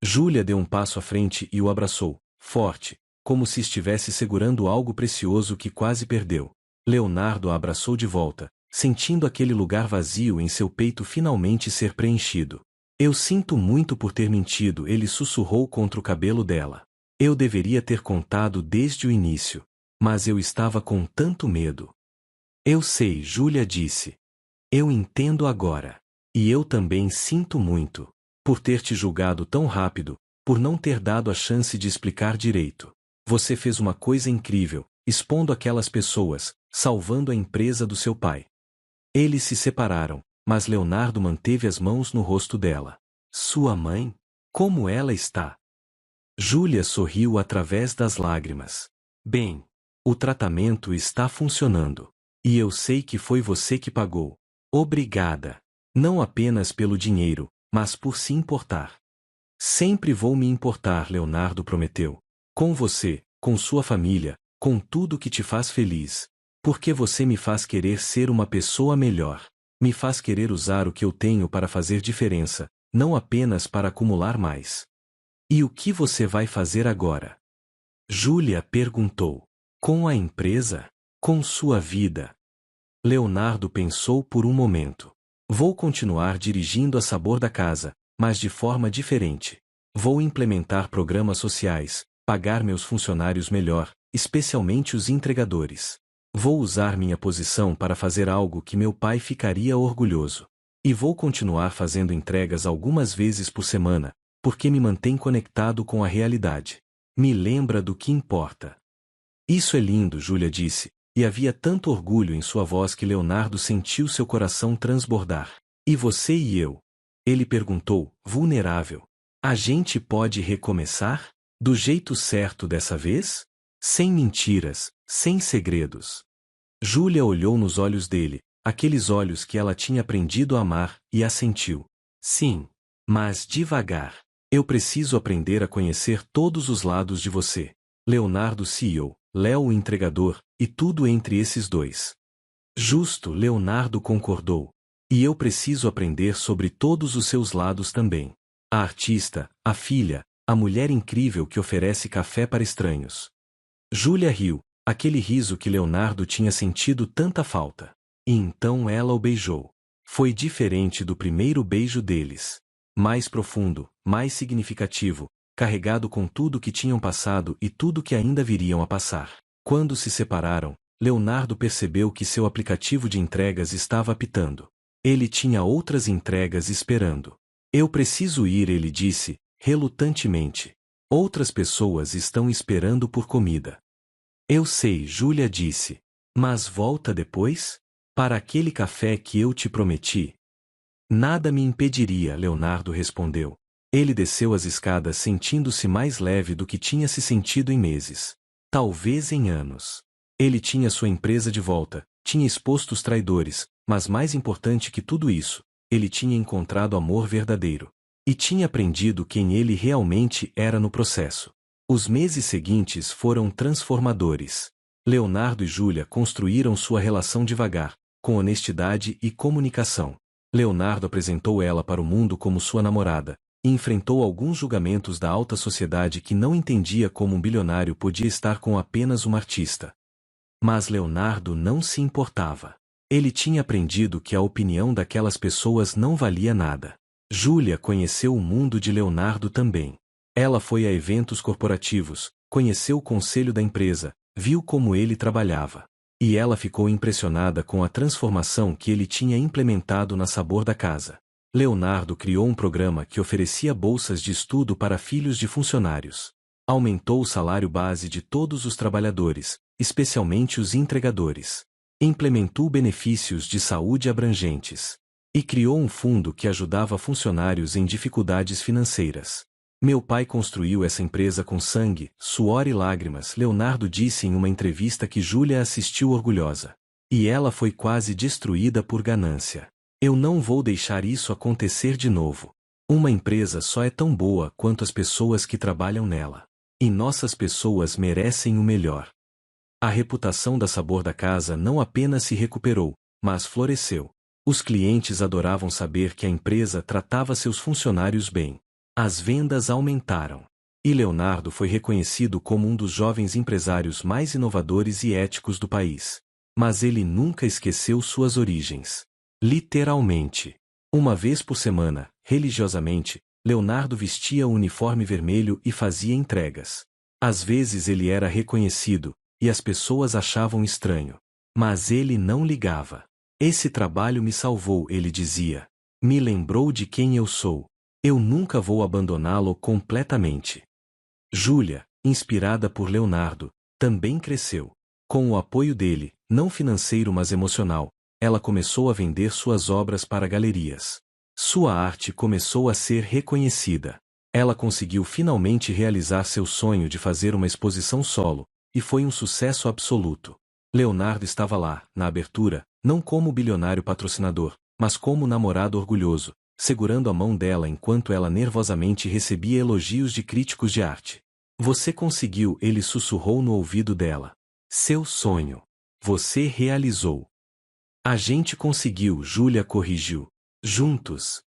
Júlia deu um passo à frente e o abraçou, forte, como se estivesse segurando algo precioso que quase perdeu. Leonardo a abraçou de volta, sentindo aquele lugar vazio em seu peito finalmente ser preenchido. Eu sinto muito por ter mentido, ele sussurrou contra o cabelo dela. Eu deveria ter contado desde o início. Mas eu estava com tanto medo. Eu sei, Júlia disse. Eu entendo agora. E eu também sinto muito. Por ter te julgado tão rápido, por não ter dado a chance de explicar direito. Você fez uma coisa incrível, expondo aquelas pessoas, salvando a empresa do seu pai. Eles se separaram, mas Leonardo manteve as mãos no rosto dela. Sua mãe? Como ela está? Júlia sorriu através das lágrimas. Bem, o tratamento está funcionando. E eu sei que foi você que pagou. Obrigada. Não apenas pelo dinheiro, mas por se importar. Sempre vou me importar, Leonardo prometeu. Com você, com sua família, com tudo que te faz feliz. Porque você me faz querer ser uma pessoa melhor. Me faz querer usar o que eu tenho para fazer diferença, não apenas para acumular mais. E o que você vai fazer agora? Júlia perguntou. Com a empresa? Com sua vida? Leonardo pensou por um momento. Vou continuar dirigindo a Sabor da Casa, mas de forma diferente. Vou implementar programas sociais, pagar meus funcionários melhor, especialmente os entregadores. Vou usar minha posição para fazer algo que meu pai ficaria orgulhoso. E vou continuar fazendo entregas algumas vezes por semana, porque me mantém conectado com a realidade. Me lembra do que importa. Isso é lindo, Júlia disse, e havia tanto orgulho em sua voz que Leonardo sentiu seu coração transbordar. E você e eu? Ele perguntou, vulnerável. A gente pode recomeçar? Do jeito certo dessa vez? Sem mentiras, sem segredos. Júlia olhou nos olhos dele, aqueles olhos que ela tinha aprendido a amar, e assentiu. Sim. Mas devagar. Eu preciso aprender a conhecer todos os lados de você. Leonardo CEO, Léo o entregador, e tudo entre esses dois. Justo, Leonardo concordou. E eu preciso aprender sobre todos os seus lados também. A artista, a filha, a mulher incrível que oferece café para estranhos. Júlia riu, aquele riso que Leonardo tinha sentido tanta falta. E então ela o beijou. Foi diferente do primeiro beijo deles. Mais profundo, mais significativo, carregado com tudo que tinham passado e tudo que ainda viriam a passar. Quando se separaram, Leonardo percebeu que seu aplicativo de entregas estava apitando. Ele tinha outras entregas esperando. Eu preciso ir, ele disse, relutantemente. Outras pessoas estão esperando por comida. Eu sei, Júlia disse. Mas volta depois? Para aquele café que eu te prometi? Nada me impediria, Leonardo respondeu. Ele desceu as escadas sentindo-se mais leve do que tinha se sentido em meses. Talvez em anos. Ele tinha sua empresa de volta, tinha exposto os traidores, mas mais importante que tudo isso, ele tinha encontrado amor verdadeiro. E tinha aprendido quem ele realmente era no processo. Os meses seguintes foram transformadores. Leonardo e Júlia construíram sua relação devagar, com honestidade e comunicação. Leonardo apresentou ela para o mundo como sua namorada, e enfrentou alguns julgamentos da alta sociedade que não entendia como um bilionário podia estar com apenas uma artista. Mas Leonardo não se importava. Ele tinha aprendido que a opinião daquelas pessoas não valia nada. Júlia conheceu o mundo de Leonardo também. Ela foi a eventos corporativos, conheceu o conselho da empresa, viu como ele trabalhava. E ela ficou impressionada com a transformação que ele tinha implementado na Sabor da Casa. Leonardo criou um programa que oferecia bolsas de estudo para filhos de funcionários. Aumentou o salário base de todos os trabalhadores, especialmente os entregadores. Implementou benefícios de saúde abrangentes. E criou um fundo que ajudava funcionários em dificuldades financeiras. Meu pai construiu essa empresa com sangue, suor e lágrimas, Leonardo disse em uma entrevista que Júlia assistiu orgulhosa. E ela foi quase destruída por ganância. Eu não vou deixar isso acontecer de novo. Uma empresa só é tão boa quanto as pessoas que trabalham nela. E nossas pessoas merecem o melhor. A reputação da Sabor da Casa não apenas se recuperou, mas floresceu. Os clientes adoravam saber que a empresa tratava seus funcionários bem. As vendas aumentaram. E Leonardo foi reconhecido como um dos jovens empresários mais inovadores e éticos do país. Mas ele nunca esqueceu suas origens. Literalmente. Uma vez por semana, religiosamente, Leonardo vestia o uniforme vermelho e fazia entregas. Às vezes ele era reconhecido, e as pessoas achavam estranho. Mas ele não ligava. Esse trabalho me salvou, ele dizia. Me lembrou de quem eu sou. Eu nunca vou abandoná-lo completamente. Júlia, inspirada por Leonardo, também cresceu. Com o apoio dele, não financeiro mas emocional, ela começou a vender suas obras para galerias. Sua arte começou a ser reconhecida. Ela conseguiu finalmente realizar seu sonho de fazer uma exposição solo, e foi um sucesso absoluto. Leonardo estava lá, na abertura, não como bilionário patrocinador, mas como namorado orgulhoso, segurando a mão dela enquanto ela nervosamente recebia elogios de críticos de arte. Você conseguiu, ele sussurrou no ouvido dela. Seu sonho. Você realizou. A gente conseguiu, Júlia corrigiu. Juntos.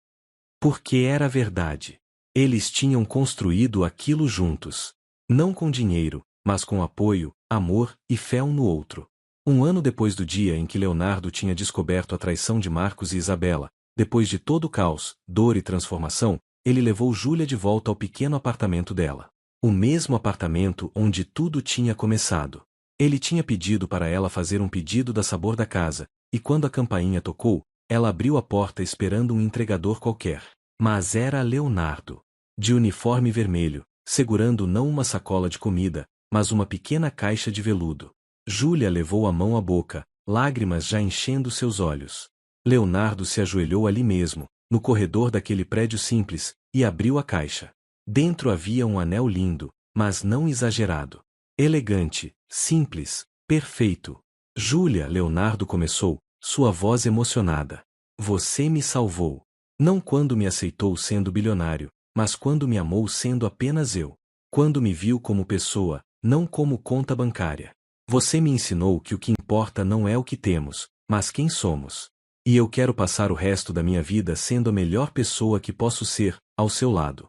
Porque era verdade. Eles tinham construído aquilo juntos. Não com dinheiro, mas com apoio, amor e fé um no outro. Um ano depois do dia em que Leonardo tinha descoberto a traição de Marcos e Isabela, depois de todo o caos, dor e transformação, ele levou Júlia de volta ao pequeno apartamento dela. O mesmo apartamento onde tudo tinha começado. Ele tinha pedido para ela fazer um pedido da sabor da casa, e quando a campainha tocou, ela abriu a porta esperando um entregador qualquer. Mas era Leonardo. De uniforme vermelho, segurando não uma sacola de comida, mas uma pequena caixa de veludo. Júlia levou a mão à boca, lágrimas já enchendo seus olhos. Leonardo se ajoelhou ali mesmo, no corredor daquele prédio simples, e abriu a caixa. Dentro havia um anel lindo, mas não exagerado. Elegante, simples, perfeito. Júlia, Leonardo começou, sua voz emocionada. Você me salvou. Não quando me aceitou sendo bilionário, mas quando me amou sendo apenas eu. Quando me viu como pessoa, não como conta bancária. Você me ensinou que o que importa não é o que temos, mas quem somos. E eu quero passar o resto da minha vida sendo a melhor pessoa que posso ser, ao seu lado.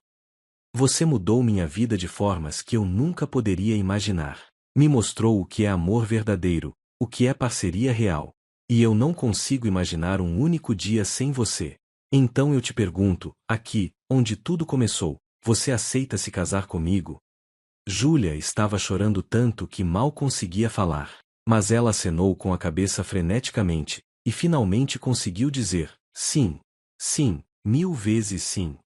Você mudou minha vida de formas que eu nunca poderia imaginar. Me mostrou o que é amor verdadeiro, o que é parceria real. E eu não consigo imaginar um único dia sem você. Então eu te pergunto, aqui, onde tudo começou, você aceita se casar comigo? Júlia estava chorando tanto que mal conseguia falar. Mas ela acenou com a cabeça freneticamente, e finalmente conseguiu dizer, sim. Sim, 1000 vezes sim.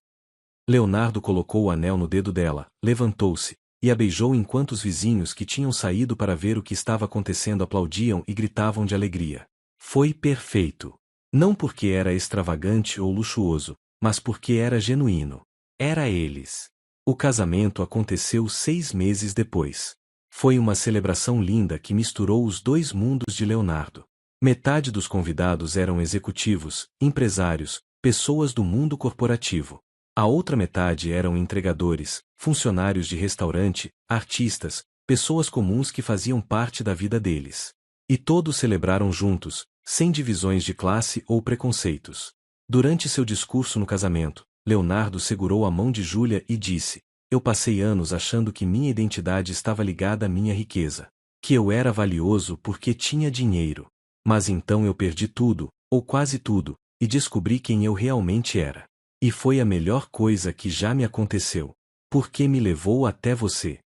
Leonardo colocou o anel no dedo dela, levantou-se, e a beijou enquanto os vizinhos que tinham saído para ver o que estava acontecendo aplaudiam e gritavam de alegria. Foi perfeito. Não porque era extravagante ou luxuoso, mas porque era genuíno. Era eles. O casamento aconteceu 6 meses depois. Foi uma celebração linda que misturou os dois mundos de Leonardo. Metade dos convidados eram executivos, empresários, pessoas do mundo corporativo. A outra metade eram entregadores, funcionários de restaurante, artistas, pessoas comuns que faziam parte da vida deles. E todos celebraram juntos, sem divisões de classe ou preconceitos. Durante seu discurso no casamento, Leonardo segurou a mão de Júlia e disse: Eu passei anos achando que minha identidade estava ligada à minha riqueza. Que eu era valioso porque tinha dinheiro. Mas então eu perdi tudo, ou quase tudo, e descobri quem eu realmente era. E foi a melhor coisa que já me aconteceu. Porque me levou até você.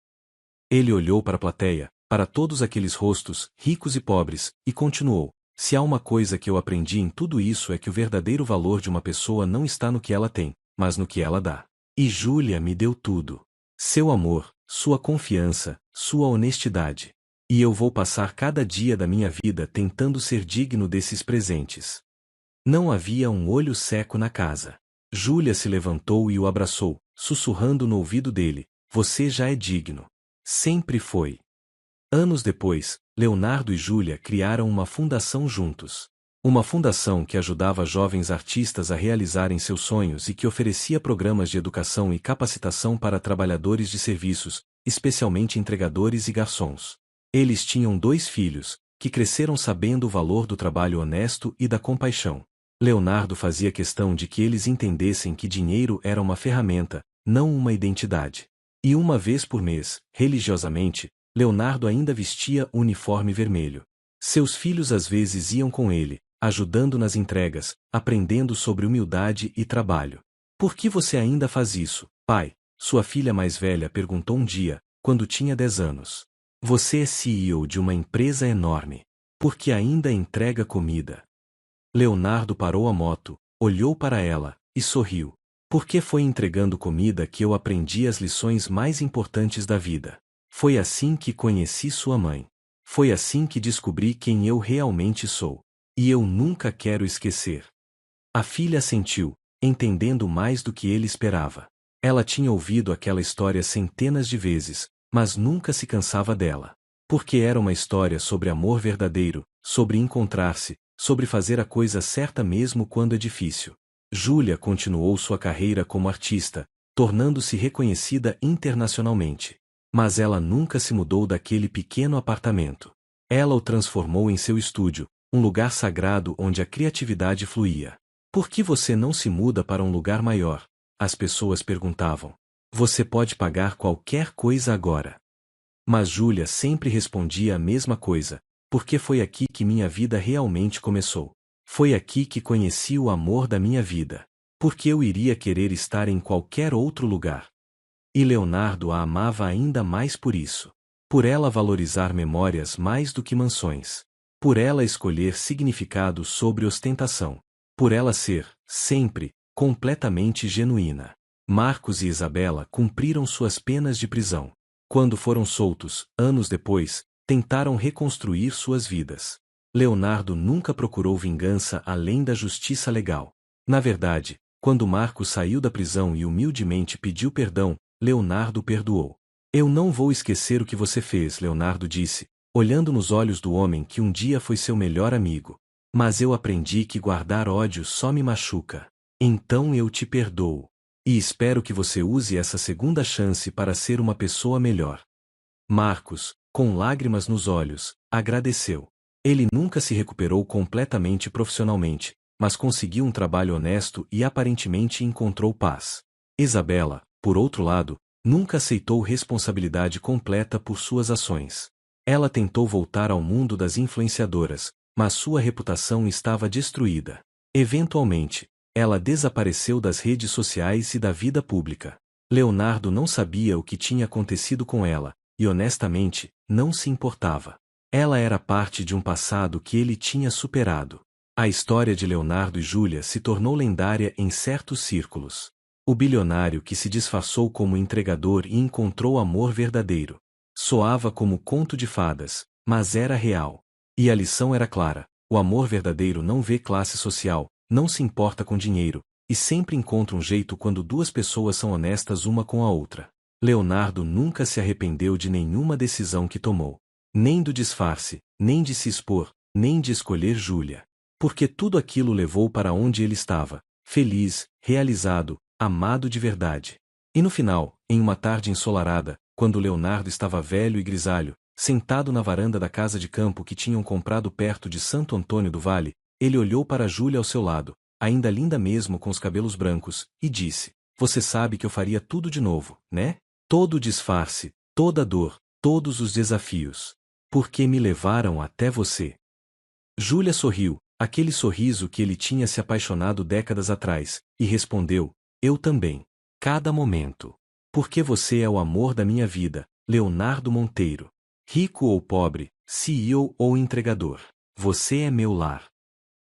Ele olhou para a plateia, para todos aqueles rostos, ricos e pobres, e continuou: Se há uma coisa que eu aprendi em tudo isso é que o verdadeiro valor de uma pessoa não está no que ela tem, mas no que ela dá. E Júlia me deu tudo. Seu amor, sua confiança, sua honestidade. E eu vou passar cada dia da minha vida tentando ser digno desses presentes. Não havia um olho seco na casa. Júlia se levantou e o abraçou, sussurrando no ouvido dele: Você já é digno. Sempre foi. Anos depois, Leonardo e Júlia criaram uma fundação juntos. Uma fundação que ajudava jovens artistas a realizarem seus sonhos e que oferecia programas de educação e capacitação para trabalhadores de serviços, especialmente entregadores e garçons. Eles tinham 2 filhos, que cresceram sabendo o valor do trabalho honesto e da compaixão. Leonardo fazia questão de que eles entendessem que dinheiro era uma ferramenta, não uma identidade. E uma vez por mês, religiosamente, Leonardo ainda vestia o uniforme vermelho. Seus filhos às vezes iam com ele, ajudando nas entregas, aprendendo sobre humildade e trabalho. Por que você ainda faz isso, pai? Sua filha mais velha perguntou um dia, quando tinha 10 anos. Você é CEO de uma empresa enorme. Por que ainda entrega comida? Leonardo parou a moto, olhou para ela, e sorriu. Porque foi entregando comida que eu aprendi as lições mais importantes da vida. Foi assim que conheci sua mãe. Foi assim que descobri quem eu realmente sou. E eu nunca quero esquecer. A filha assentiu, entendendo mais do que ele esperava. Ela tinha ouvido aquela história centenas de vezes, mas nunca se cansava dela. Porque era uma história sobre amor verdadeiro, sobre encontrar-se, sobre fazer a coisa certa mesmo quando é difícil. Júlia continuou sua carreira como artista, tornando-se reconhecida internacionalmente. Mas ela nunca se mudou daquele pequeno apartamento. Ela o transformou em seu estúdio, um lugar sagrado onde a criatividade fluía. Por que você não se muda para um lugar maior? As pessoas perguntavam. Você pode pagar qualquer coisa agora. Mas Júlia sempre respondia a mesma coisa, porque foi aqui que minha vida realmente começou. Foi aqui que conheci o amor da minha vida. Porque eu iria querer estar em qualquer outro lugar. E Leonardo a amava ainda mais por isso. Por ela valorizar memórias mais do que mansões. Por ela escolher significado sobre ostentação. Por ela ser, sempre, completamente genuína. Marcos e Isabela cumpriram suas penas de prisão. Quando foram soltos, anos depois, tentaram reconstruir suas vidas. Leonardo nunca procurou vingança além da justiça legal. Na verdade, quando Marcos saiu da prisão e humildemente pediu perdão, Leonardo o perdoou. Eu não vou esquecer o que você fez, Leonardo disse, olhando nos olhos do homem que um dia foi seu melhor amigo. Mas eu aprendi que guardar ódio só me machuca. Então eu te perdoo. E espero que você use essa segunda chance para ser uma pessoa melhor. Marcos, com lágrimas nos olhos, agradeceu. Ele nunca se recuperou completamente profissionalmente, mas conseguiu um trabalho honesto e aparentemente encontrou paz. Isabela, por outro lado, nunca aceitou responsabilidade completa por suas ações. Ela tentou voltar ao mundo das influenciadoras, mas sua reputação estava destruída. Eventualmente, ela desapareceu das redes sociais e da vida pública. Leonardo não sabia o que tinha acontecido com ela, e honestamente, não se importava. Ela era parte de um passado que ele tinha superado. A história de Leonardo e Júlia se tornou lendária em certos círculos. O bilionário que se disfarçou como entregador e encontrou amor verdadeiro. Soava como conto de fadas, mas era real. E a lição era clara: o amor verdadeiro não vê classe social, não se importa com dinheiro, e sempre encontra um jeito quando duas pessoas são honestas uma com a outra. Leonardo nunca se arrependeu de nenhuma decisão que tomou. Nem do disfarce, nem de se expor, nem de escolher Júlia. Porque tudo aquilo levou para onde ele estava, feliz, realizado, amado de verdade. E no final, em uma tarde ensolarada, quando Leonardo estava velho e grisalho, sentado na varanda da casa de campo que tinham comprado perto de Santo Antônio do Vale, ele olhou para Júlia ao seu lado, ainda linda mesmo com os cabelos brancos, e disse: "Você sabe que eu faria tudo de novo, né? Todo o disfarce, toda a dor, todos os desafios. Porque me levaram até você." Júlia sorriu, aquele sorriso que ele tinha se apaixonado décadas atrás, e respondeu: "Eu também. Cada momento. Porque você é o amor da minha vida, Leonardo Monteiro. Rico ou pobre, CEO ou entregador. Você é meu lar."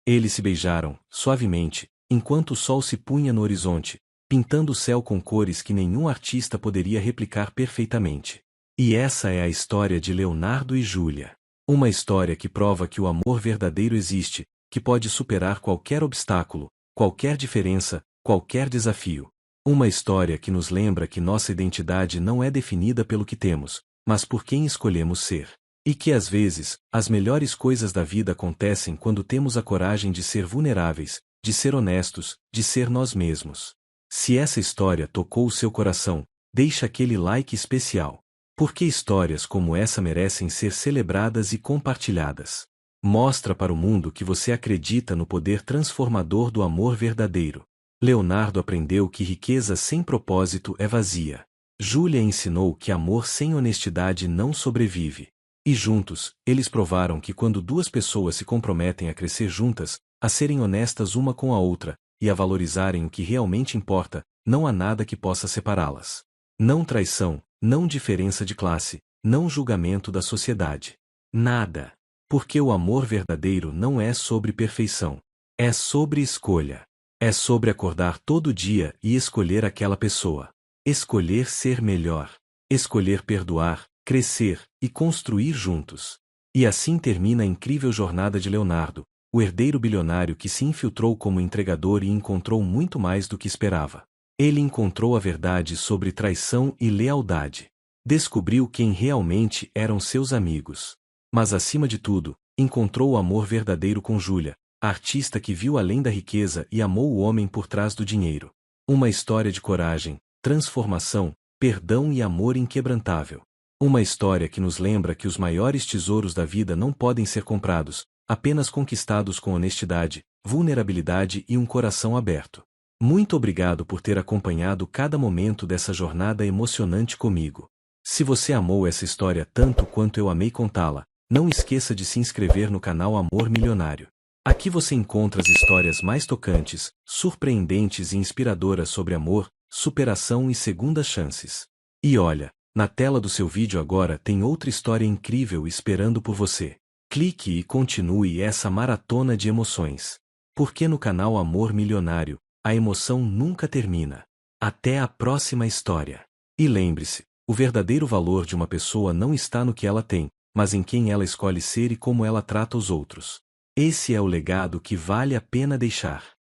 Eles se beijaram, suavemente, enquanto o sol se punha no horizonte, pintando o céu com cores que nenhum artista poderia replicar perfeitamente. E essa é a história de Leonardo e Júlia. Uma história que prova que o amor verdadeiro existe, que pode superar qualquer obstáculo, qualquer diferença, qualquer desafio. Uma história que nos lembra que nossa identidade não é definida pelo que temos, mas por quem escolhemos ser. E que às vezes, as melhores coisas da vida acontecem quando temos a coragem de ser vulneráveis, de ser honestos, de ser nós mesmos. Se essa história tocou o seu coração, deixa aquele like especial. Porque histórias como essa merecem ser celebradas e compartilhadas. Mostra para o mundo que você acredita no poder transformador do amor verdadeiro. Leonardo aprendeu que riqueza sem propósito é vazia. Júlia ensinou que amor sem honestidade não sobrevive. E juntos, eles provaram que quando duas pessoas se comprometem a crescer juntas, a serem honestas uma com a outra, e a valorizarem o que realmente importa, não há nada que possa separá-las. Não traição, não diferença de classe, não julgamento da sociedade. Nada. Porque o amor verdadeiro não é sobre perfeição. É sobre escolha. É sobre acordar todo dia e escolher aquela pessoa. Escolher ser melhor. Escolher perdoar, crescer e construir juntos. E assim termina a incrível jornada de Leonardo, o herdeiro bilionário que se infiltrou como entregador e encontrou muito mais do que esperava. Ele encontrou a verdade sobre traição e lealdade. Descobriu quem realmente eram seus amigos. Mas acima de tudo, encontrou o amor verdadeiro com Júlia, a artista que viu além da riqueza e amou o homem por trás do dinheiro. Uma história de coragem, transformação, perdão e amor inquebrantável. Uma história que nos lembra que os maiores tesouros da vida não podem ser comprados, apenas conquistados com honestidade, vulnerabilidade e um coração aberto. Muito obrigado por ter acompanhado cada momento dessa jornada emocionante comigo. Se você amou essa história tanto quanto eu amei contá-la, não esqueça de se inscrever no canal Amor Milionário. Aqui você encontra as histórias mais tocantes, surpreendentes e inspiradoras sobre amor, superação e segundas chances. E olha, Na tela do seu vídeo agora tem outra história incrível esperando por você. Clique e continue essa maratona de emoções. Porque no canal Amor Milionário, a emoção nunca termina. Até a próxima história. E lembre-se, o verdadeiro valor de uma pessoa não está no que ela tem, mas em quem ela escolhe ser e como ela trata os outros. Esse é o legado que vale a pena deixar.